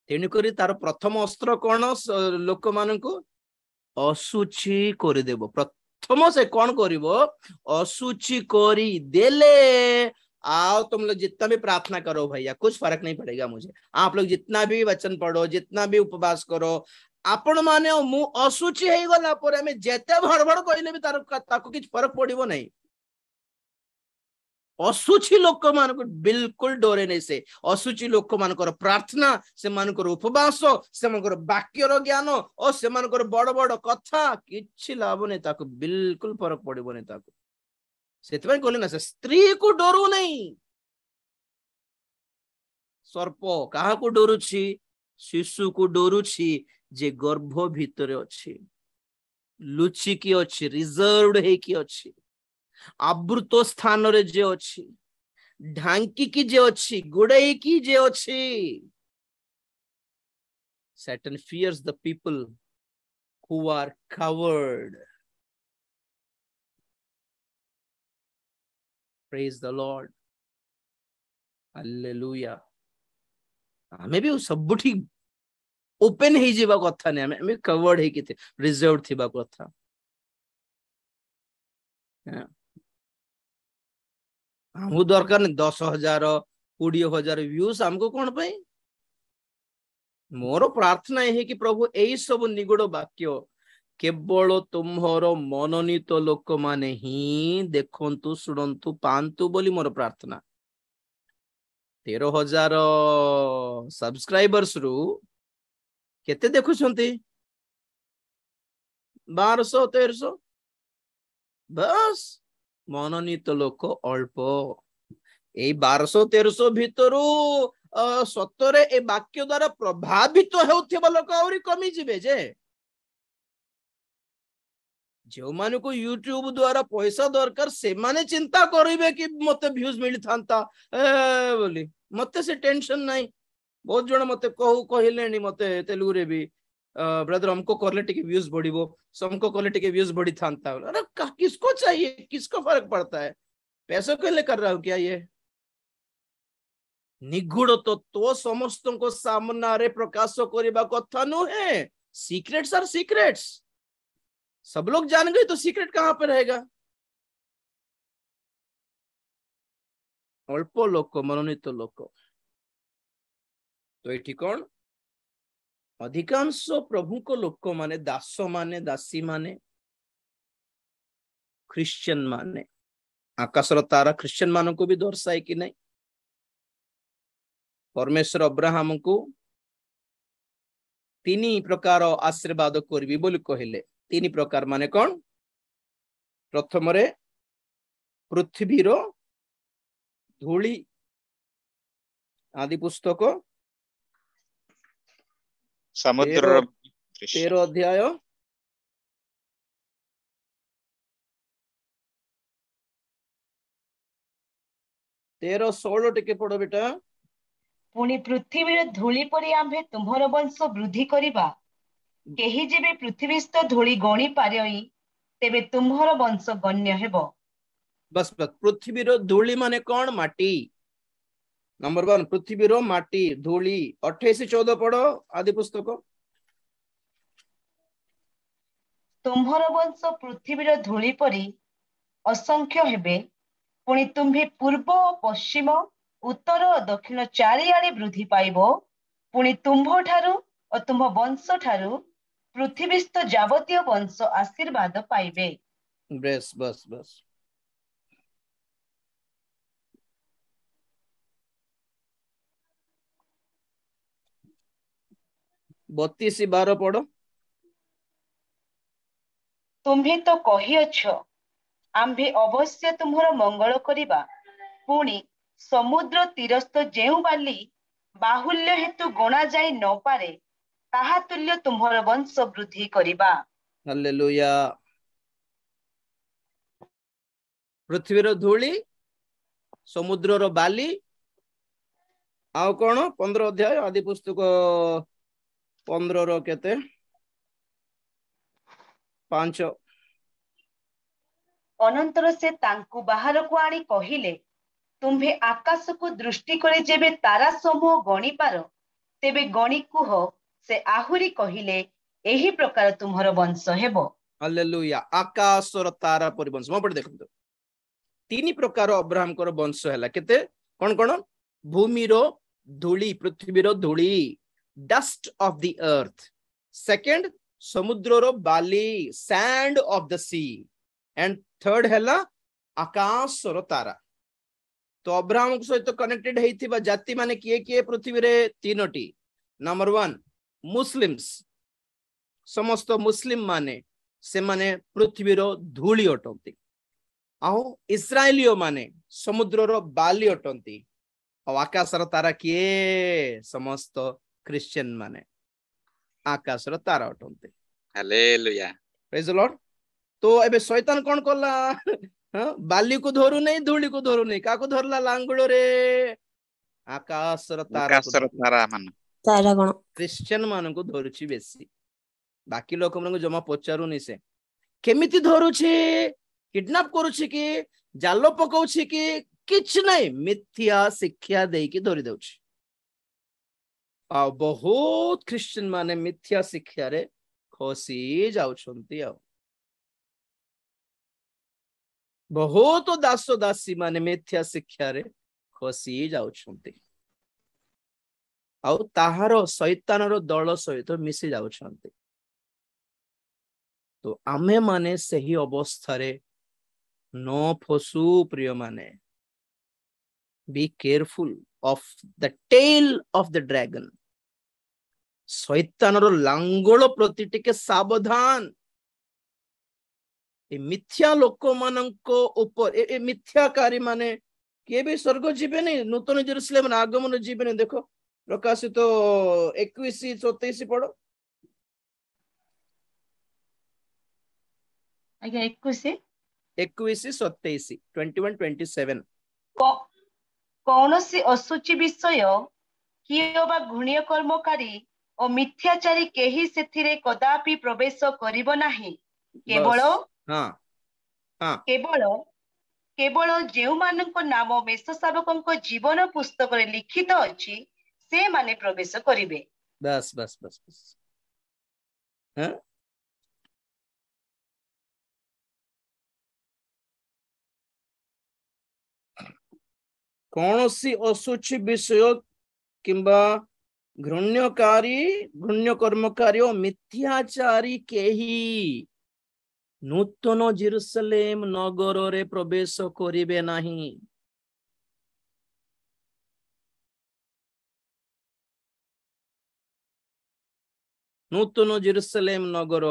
तेणुकरी तार प्रथम अस्त्र कौन लोक मान को असुचि कर देव प्रथम से कौन करिवो असुचि करी देले आओ तुम लोग जितना भी प्रार्थना करो भैया कुछ फर्क नहीं पड़ेगा मुझे आप लोग जितना भी वचन पढ़ो जितना भी उपवास करो आपण माने मु असुचि हे गला पर हमें जेते भड़बड़ कहले भी ताको किछ फर्क पड़िबो नहीं असुचि लोक मान को बिल्कुल डरे नहीं से असुचि लोक मान प्रार्थना से मानकर उपवास से मानकर वाक्यर ज्ञान और से मानकर बड़ बड़ कथा किछि लाभ नहीं ताको बिल्कुल फरक पड़िबो नहीं ताको सेतबे कहले ना से स्त्री को डरू नहीं सर्प काहा को डरुछि शिशु को डरुछि जे गर्भ भीतर अछि लुचि की अछि रिजर्वड हे की अछि आवृत स्थान रे जे अछि ढांकी की जे अछि गुड़ई की जे अछि Satan fears the people who are covered. Praise the Lord. Hallelujah. हमें भी सब ठीक ओपन ही जीवा कथा नहीं हमें कवर्ड है कि रिजर्व थीबा कथा हमको दरकार नहीं 10,000 20,000 व्यूज हमको कौन पाई मोर प्रार्थना है कि प्रभु यही सब निगुड़ वाक्य केवल तुम्हार मनोनीत लोक माने ही देखंतु सुनंतु पांतु बोली मोर प्रार्थना 13,000 सब्सक्राइबर्स रु केते देखुछंती 1200-1300 बस मनोनीत लोक अल्प ए 1200-1300 भितरु सतरे ए वाक्य द्वारा प्रभावित होउथिबा लोक औरी कमी जिवे जे जो माने को यूट्यूब द्वारा पैसा दरकार से माने चिंता करिवे कि मते व्यूज मिली थांता बोली मते से टेंशन नहीं बहुत जण मते कहलेनी मते तेलुगु रे भी ब्रदर हमको करले टिके व्यूज बढ़िबो समको करले टिके व्यूज बढ़ी थांता अरे किसको चाहिए किसको फर्क पड़ता है पैसों के लिए कर रहा हूं क्या ये निगुड़ तो समस्त को सामना रे प्रकाश करबा कथा नुहे सीक्रेट्स आर सीक्रेट्स सब लोग जान गए तो सीक्रेट कहां पर रहेगा अल्प लोक मनोनीत लोक तो ये कौन अधिकांश प्रभु को लोक माने दास माने दासी माने क्रिश्चियन माने आकाशर तारा क्रिश्चियन मान को भी दर्शाए कि नहीं परमेश्वर अब्राहम को 3 प्रकार आशीर्वाद करबी बोली कहले 3 प्रकार माने कौन प्रथम रे पृथ्वीर धूली आदि पुस्तक समुद्र 13 अध्याय 13-16 टिके पढ़ो बेटा। पुणी पृथ्वी धूली परी आम्भे तुम्हर वंश वृद्धि करिबा केही जेबे पृथ्वीस्थ धूली गणी पारई तेबे तुम्हर वंश गण्य हेबो। बस बस पृथ्वीर धूली माने कौन? माटी। नंबर 1 पृथ्वीर माटी धूली। 28-14 पढ़ो आदि पुस्तक। तुम्हर वंश पृथ्वीर धूली परी असंख्य हेबे पुणी तुम्भे पूर्व और पश्चिम उत्तर और दक्षिण चारिआडे वृद्धि पाइबो पुणी तुम्भ ठारू और तुम्भ वंश ठारू पृथ्वीस्थ जावतीय वंश आशीर्वाद पाइबे। बस बस बस 32-12 पढ़ो। तुम्भे तो कहिअछ आम्भे अवश्य तुम्हर मंगल करिबा पुणी समुद्र तीरस्थ जेउ बाली बाहुल्य हेतु गणा जाई न पारे ताहा तुल्य तुम्हर वंश वृद्धि करिबा। हालेलुया। पृथ्वीर धूली समुद्रर बाली आउ कौन 15 अध्याय आदि पुस्तक 15 केते 5। अनंतर से तांकु बाहर को आनी कहिले तुम्भे आकाश को दृष्टि करे जेबे तारा समूह गणी पार तेबे गणी कुह से आहुरी कहिले एही प्रकार तुम्हर वंश हेबो। हालेलुया। आकाशर तारा परि वंश म पढि देखंतो 3 प्रकार अब्राहम कर वंश हैला केते कोन कोन? भूमिर धूली पृथ्वीर धूली dust of the earth. Second समुद्रर बाली sand of the sea and third हैला आकाशर तारा। तो अब्राहम सहित कनेक्टेड हेतिबा जाति माने किए किए पृथ्वी रे 3टी। नंबर 1 मुस्लिम्स समस्त मुस्लिम माने से माने पृथ्वीर धूली अटंती। आउ इस्राएलियो माने समुद्रर बाली अटंती। और आकाशर तारा किए? समस्त क्रिश्चियन माने आकाशर तारा अटंती। Hallelujah praise the Lord. तो एबे शैतान कोन करला? हाँ बाली को धरू नहीं धूली को धरू नहीं काको धरला? लांगुलो रे आकाशर तारा को धरला। तारा मान तारा गण क्रिश्चियन मान को धरुची बेसी बाकी लोक मन को जमा पचारुनी से केमिति धरुची किडनैप करूची कि जाल पकाउची कि किछ नहीं मिथ्या शिक्षा देई कि धरि दउची। आ बहुत क्रिश्चियन माने मिथ्या शिक्षा रे खसी जाउछंती। आ बहुत दास दासी माने मिथ्या शिक्षा रे खसी जाउछंती आउ ताहार शैतानर दल सहित मिसी जाउछंती। तो आमे माने सही अवस्था रे न फसु प्रिय माने। Be careful of the tail of the dragon. शैतानर लांगोल प्रति टिके सावधान। ए मिथ्या लोक माननको ऊपर ए मिथ्याकारी माने के भी स्वर्ग जीवे नहीं नूतन जेरूसलेम आगमन जीवे नहीं। देखो प्रकाशित तो 21-27 पढ़ो। आज्ञा 21 21-27 21-27 कौनसी अशुचि विषय किए बा घृण्य कर्मकारी और मिथ्याचारी केही सेथिरे कदापि प्रवेश करिब नाही केवल हाँ हाँ केवल केवल जेउ मानक नाम मेष शावकଙ୍କ जीवन पुस्तक रे लिखित अछि से माने प्रवेश करिवे। बस बस बस बस हाँ कौनसी अशुचि विषय किंबा घृण्य कर्मकारी और मिथ्याचारी केही नूतन जेरूसलेम नगर रे प्रवेश करिवे नाही। नूतन जेरूसलेम नगर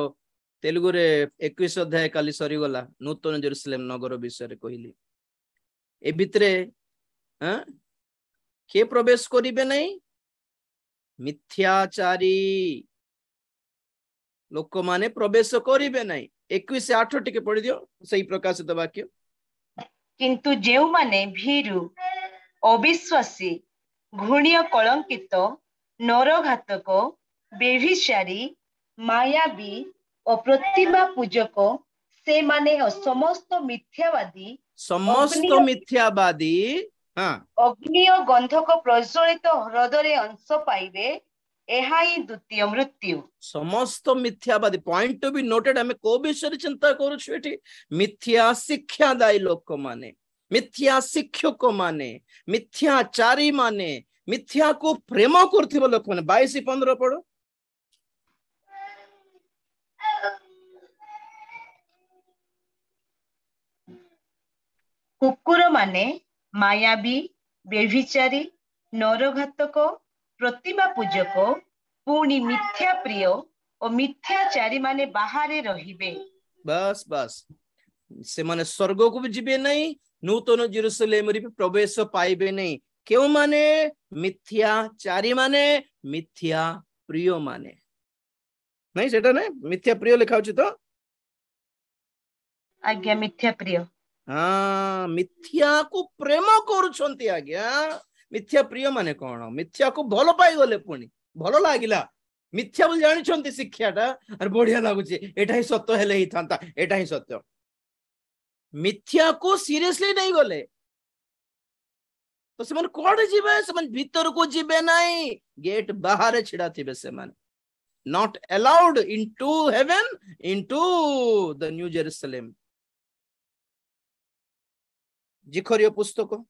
तेलुगु रे 21 अध्याय काली सरी गला नूतन जेरुसलेम नगर विषय रे कहली ए भितरे के प्रवेश करिबे नहीं मिथ्याचारी लोक माने प्रवेश करिबे नहीं 21:8 टिके पढ़ी दियो सही प्रकाशित वाक्य किंतु जेउ माने भीरु अविश्वासी घृण्य कलंकित नरघातक बेभिचारी मायावी और प्रतिमा पूजक से माने समस्त मिथ्यावादी समस्त मिथ्यावादी अग्नि और गंधक प्रज्वलित हृदय अंश पाइबे एहा ही द्वितीय मृत्यु समस्त मिथ्यावादी पॉइंट टू बी नोटेड हमें को विषय चिंता करूछु एठी मिथ्या शिक्षादायी लोक माने मिथ्या शिक्षक माने मिथ्याचारी माने मिथ्या को प्रेम करथिबो लोक माने 22-15 पढ़ो कुकुर माने मायावी बेभिचारी नरघातक प्रतिमा पूजक पुणी मिथ्या प्रिय और मिथ्याचारी माने बाहरे रहिबे बस बस से माने स्वर्ग को भी जीवे नहीं नूतन जेरूसलेम रे भी प्रवेश पाइबे नहीं क्यों माने मिथ्याचारी माने मिथ्या प्रिय माने नहीं सेटा नहीं मिथ्या प्रिय लिखा होची तो आज्ञा मिथ्या प्रिय हाँ मिथ्या को प्रेम करूछंती आज्ञा मिथ्या प्रिय माने कौन मिथ्या को भल पाई गले पुणी भल लागिला मिथ्या बोल जानिछंती शिक्षाटा और बढ़िया लागुची एटा ही सत्य हेले ही थांता एटा ही सत्य मिथ्या को सीरियसली नहीं गले तो से मन कोड जीवे से मन भीतर को जीवे नहीं गेट बाहर छिड़ा थिबे से मन not allowed into heaven into the new Jerusalem जिखरियो पुस्तक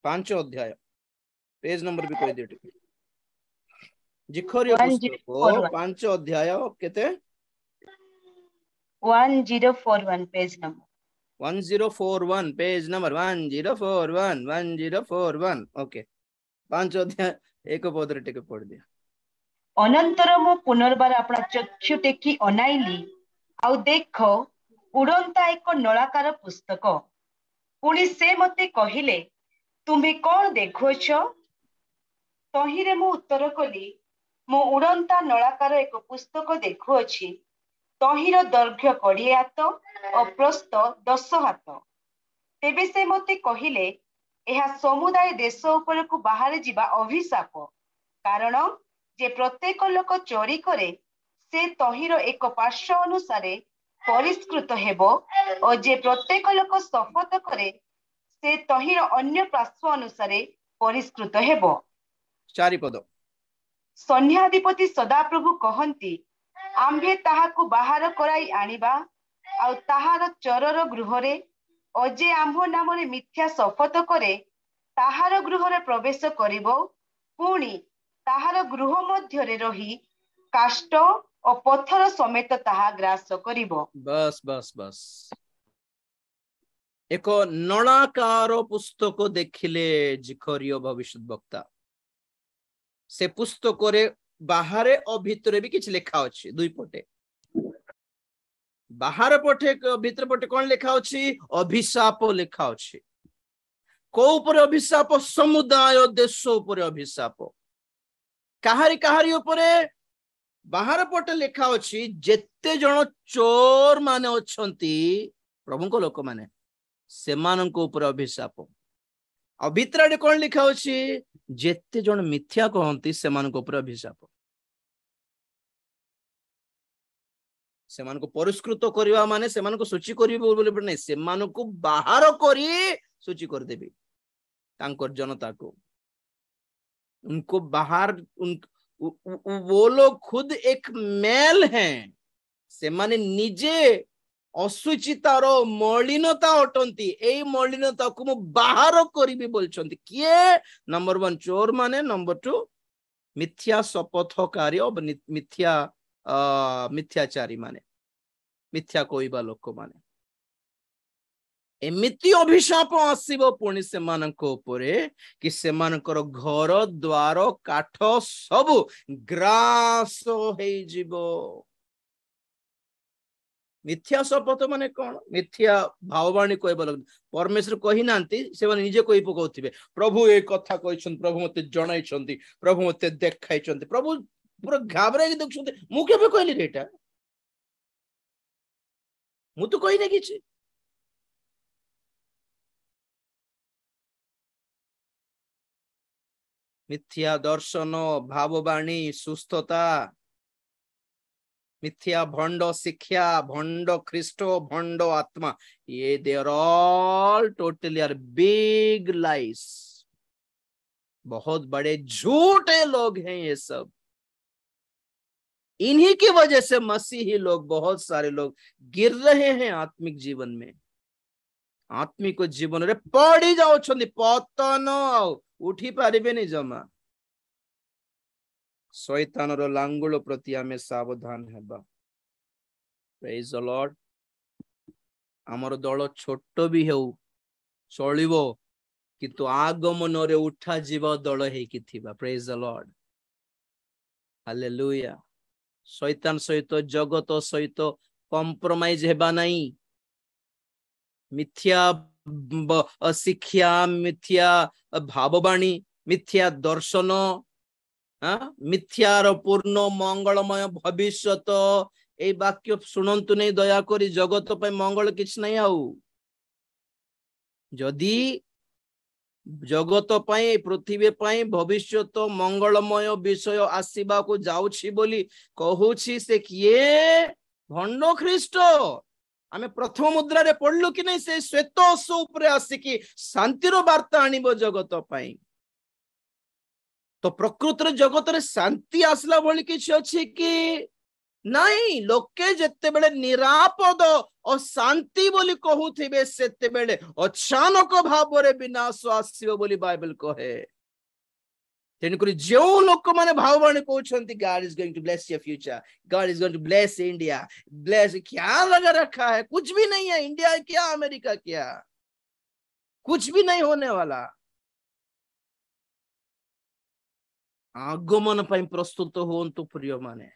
5 अध्याय पेज नंबर भी कह दियो जिखरियो पुस्तक 5 अध्याय केते 1041 page number 1041 page number 1041 okay 5 अध्याय एक पद रे टिके पढ़ दिया अनंतर मु पुनर्बार अपना चक्षु टेकी अनाइली आउ देख उड़ंता एक नलाकार पुस्तक पुणी से मते कहिले तुम्हें कौन देखुछ तहिरे मु उत्तर कली मु उड़ंता नलाकार एक पुस्तक देखुअछि तहिर दैर्घ्य 20 हाथ और प्रस्थ 10 हाथ तेबे से मते कहिले एहा समुदाय देश ऊपर को बाहर जीवा अभिशाप कारण जे प्रत्येक लोक चोरी करे से तहिर एक पार्श्व अनुसारे परिष्कृत हेबो और जे प्रत्येक लोक शपथ करे से तहिर अन्य पार्श्व अनुसारे परिष्कृत हेबो 4 पद सन्याधिपति सदाप्रभु कहंती आम्भे ताहाकु बाहर कराई आनिबा आ ताहार चरर गृहरे अजे आम्भ नामरे मिथ्या शपथ करे ताहार गृहरे प्रवेश करिबो पुणी ताहार गृह मध्यरे रही काष्ट और पत्थर समेत ताहा ग्रास करिबो बस बस बस एक नलाकार पुस्तक देखिले जिखरियो भविष्यत वक्ता से पुस्तक रे बाहरे और भितरे भी किछ लिखा अछि दुई पटे बाहर पटे भीतर पटे कौन लिखा अछि अभिशाप लिखा अछि को ऊपर अभिशाप समुदाय देश ऊपर अभिशाप काहारी ऊपर बाहर पटे लिखा अछि जेते जण चोर माने अछंती प्रभु को लोक माने सेमानन को ऊपर अभिशाप आ भितर कौन लिखा अछि जेते जण मिथ्या कहंती सेमान को ऊपर अभिशाप सेमान को परिष्कृत करवा माने सेमान को सूची करिवे बोले नहीं सेमान को बाहर करी सूची कर देबी तांकर जनता को उनको बाहर वो लोग खुद एक मेल हैं से माने निजे असुचितार मलिनता अटंती ए मलिनता को मु बाहर करिबी बोलछंती किए नंबर 1 चोर माने नंबर 2 मिथ्या शपथकारी और मिथ्याचारी माने मिथ्या कोइबा लोक माने एमिति अभिशाप आसीबो पुणी से मानक उपरे कि से मानकर घर द्वार काठ सब ग्रास हे जीवो। मिथ्या शपथ माने कौन? मिथ्या भाववाणी कहबो लग परमेश्वर कहि नांती से माने निजे कहि पकौथिबे प्रभु ए कथा कहिछन, प्रभु मते जणाइछंती, प्रभु मते देखाइछंती, प्रभु पूरा घाबरे के देखछंती। मु केबे कहली रेटा? मु तो कहि नै किछि। मिथ्या दर्शन, भाववाणी, सुस्थता, मिथ्या भंड शिक्षा, भंड ख्रिस्ट, भंड आत्मा, ये they are all totally are big lies. बहुत बड़े झूठे लोग हैं ये सब। इन्हीं की वजह से मसीही लोग, बहुत सारे लोग गिर रहे हैं आत्मिक जीवन में। आत्मिक जीवन रे पड़ी जाओ पतन, उठी पारिबे नहीं जमा। शैतान रो लांगुल प्रति आमे सावधान हेबा। Praise the Lord. हमर दल छोट भी हेउ चलिबो किंतु आगमन रे उठा जीव दल हे कि थिबा। Praise the Lord, hallelujah. शैतान सहित, जगत सहित कॉम्प्रोमाइज हेबा नहीं। मिथ्या शिक्षा, मिथ्या भाववाणी, मिथ्या दर्शन, मिथ्यार पूर्ण मंगलमय भविष्यत, ए वाक्य शुणंतु नहीं दया करी। जगत पे मंगल किछ नहीं आउ। जदि जगत पाई, पृथ्वी पाई भविष्यत मंगलमय विषय आसीबा को जाउछि बोली कहूछि, से किए? भंड ख्रिस्ट। आमे प्रथम मुद्रा रे पढ़लु कि नहीं? से श्वेत अश्व ऊपर आसिकी शांतिर वार्ता आनिबो जगत पाई। तो प्रकृत रे जगत रे शांति आसला बोली किछ अछि कि नहीं? लोके जेते बेले निरापद और शांति बोली कहूथिबे, सेते बेले अचानक भाव रे विनाश आसीबो बोली बाइबल कहे। तेणुकरी जो लोक माने भाववाणी कहउछंती God is going to bless your future, God is going to bless India, bless, क्या लगा रखा है? कुछ भी नहीं है। इंडिया क्या, अमेरिका क्या, कुछ भी नहीं होने वाला। आगमन पाई प्रस्तुत होंतु प्रिय माने।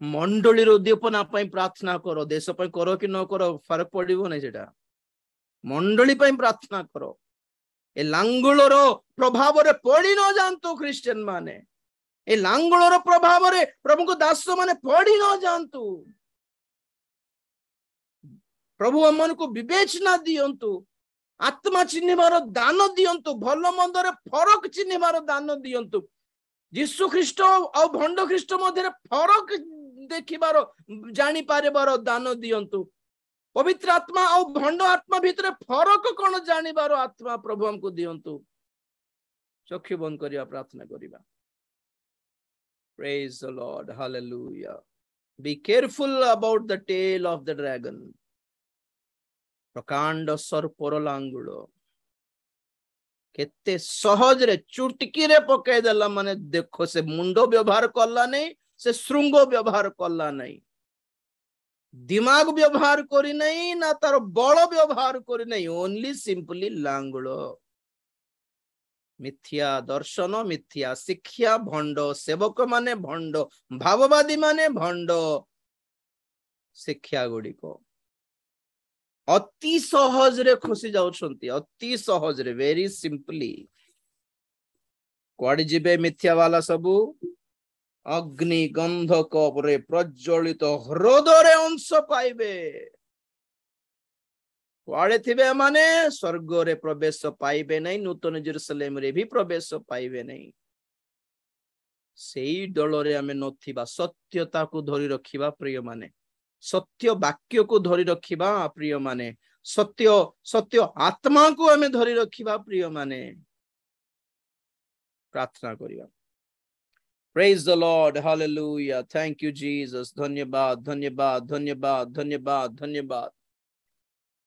मंडली उद्दीपना पाई प्रार्थना करो। देश पाई करो कि न करो फरक पड़िबो नहीं सेटा। मंडली पाई प्रार्थना करो। ए लांगुलर प्रभाव रे पड़ी न जानतु क्रिश्चियन माने। ए लांगुलर प्रभाव रे प्रभु को दास माने पड़ी न जानतु। प्रभु अमन को विवेचना दियंतु, आत्मा चिन्हिबार दान दियंतु, भल मंद रे फरक चिन्हिबार दान दियंतु। यीशु ख्रिस्ट और भंड ख्रिस्ट मध्य फरक देखिबार, जानी पारिबार दान दियंतु। पवित्र आत्मा और भंड आत्मा भीतर फरक कौन जानिबार आत्मा प्रभु हमको दियंतु। चक्षु बंद करिया प्रार्थना करिबा। Praise the Lord, hallelujah. Be careful about the tail of the dragon. प्रकांड सर्पर लांगुल केते सहज रे चुटकी रे पकई देला माने देखो, से मुंडो व्यवहार करला नहीं, से श्रृंग व्यवहार करला नहीं, दिमाग व्यवहार करी नहीं, ना तार बल व्यवहार करी नहीं, ओनली सिंपली लांगुल। मिथ्या दर्शन, मिथ्या शिक्षा, भंड सेवक माने, भंड भाववादी माने, भंड शिक्षा गुड़िक अति सहज रे खुशी जाउछंती। अति सहज रे, वेरी सिंपली। कुआडे जिबे मिथ्या वाला सबू? अग्नि गंधक रे प्रज्वलित हृदय अंश पाइबे। कुआडे थिबे माने स्वर्ग रे प्रवेश पाइबे नहीं, नूतन जेरूसलेम रे भी प्रवेश पाइबे नहीं। सेई दल रे आमे नथिबा। सत्यता को धरि रखिबा प्रिय माने, सत्य वाक्य को धरि रखिबा प्रिय माने, सत्य सत्य आत्मा को आमे धरि रखिबा प्रिय माने। प्रार्थना करिया। Praise the Lord, hallelujah. Thank you Jesus. धन्यवाद, धन्यवाद, धन्यवाद, धन्यवाद, धन्यवाद।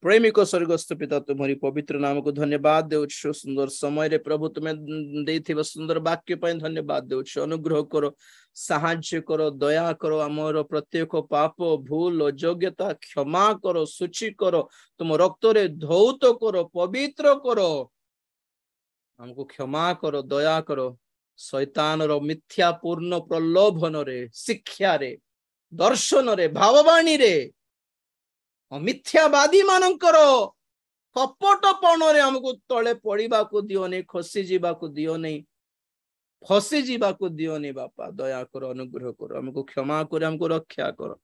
प्रेमिक स्वर्गस्थ पिता तुम्हारी पवित्र नाम को धन्यवाद देउछु सुंदर समय रे प्रभु तुम्हें देथिबा सुंदर वाक्य पय धन्यवाद देउछु अनुग्रह करो साहाय्य करो दया करो आमर प्रत्येक पाप भूल अयोग्यता क्षमा करो सूची करो तुम रक्त रे धौत करो पवित्र करो हमको क्षमा करो दया करो शैतान रो मिथ्या पूर्ण प्रलोभन रे शिक्षा रे दर्शन रे भाववाणी रे मिथ्यावादी मानकर कपटपण रे हमको तले पड़िबा को दियो नहीं खसी जीवा को दियो नहीं फसी जीवा को दियो नहीं बापा दया करो अनुग्रह करो हमको क्षमा कर हमको रक्षा करो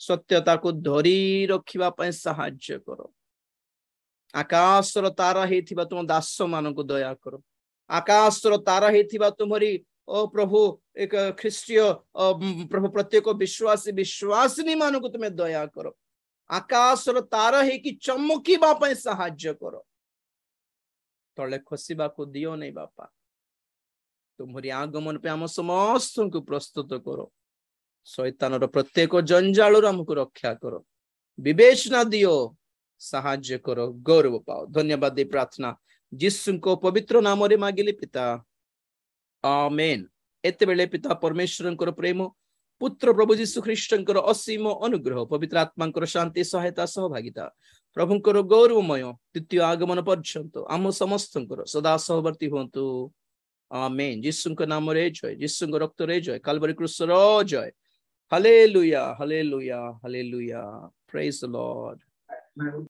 सत्यता को धरी रखिबा पय सहाय्य करो आकाशर तारा हेथिबा तुम दास मान को दया करो आकाशर तारा हेथिबा तुम्हारी ओ प्रभु एक ख्रीष्टीय प्रभु प्रत्येक विश्वासी विश्वासिनी मान को तुम्हें दया करो आकाशर तारा है कि चमकीबा पय सहाय्य करो तले खसिबा को दियो नहीं बापा तुम्हारी आगमन पे हम समस्त को प्रस्तुत करो शैतान रो प्रत्येक जंजाल हमको रक्षा करो विवेचना दियो सहाय्य करो गौरव पाओ धन्यवाद दे प्रार्थना जिसु को पवित्र नाम रे मागिले पिता आमेन एते बेले पिता परमेश्वर प्रेम पुत्र प्रभु जीशु ख्रीष्टंकर असीम अनुग्रह पवित्र आत्मांकर शांति सहायता सहभागिता प्रभुंकर गौरवमय द्वितीय आगमन पर्यंत आम समस्त सदा सहवर्ती होंतु आमेन जीशुंक नाम रे जय जीशुंक रक्त रे जय काल्वरी क्रूस रो जय hallelujah hallelujah hallelujah praise the Lord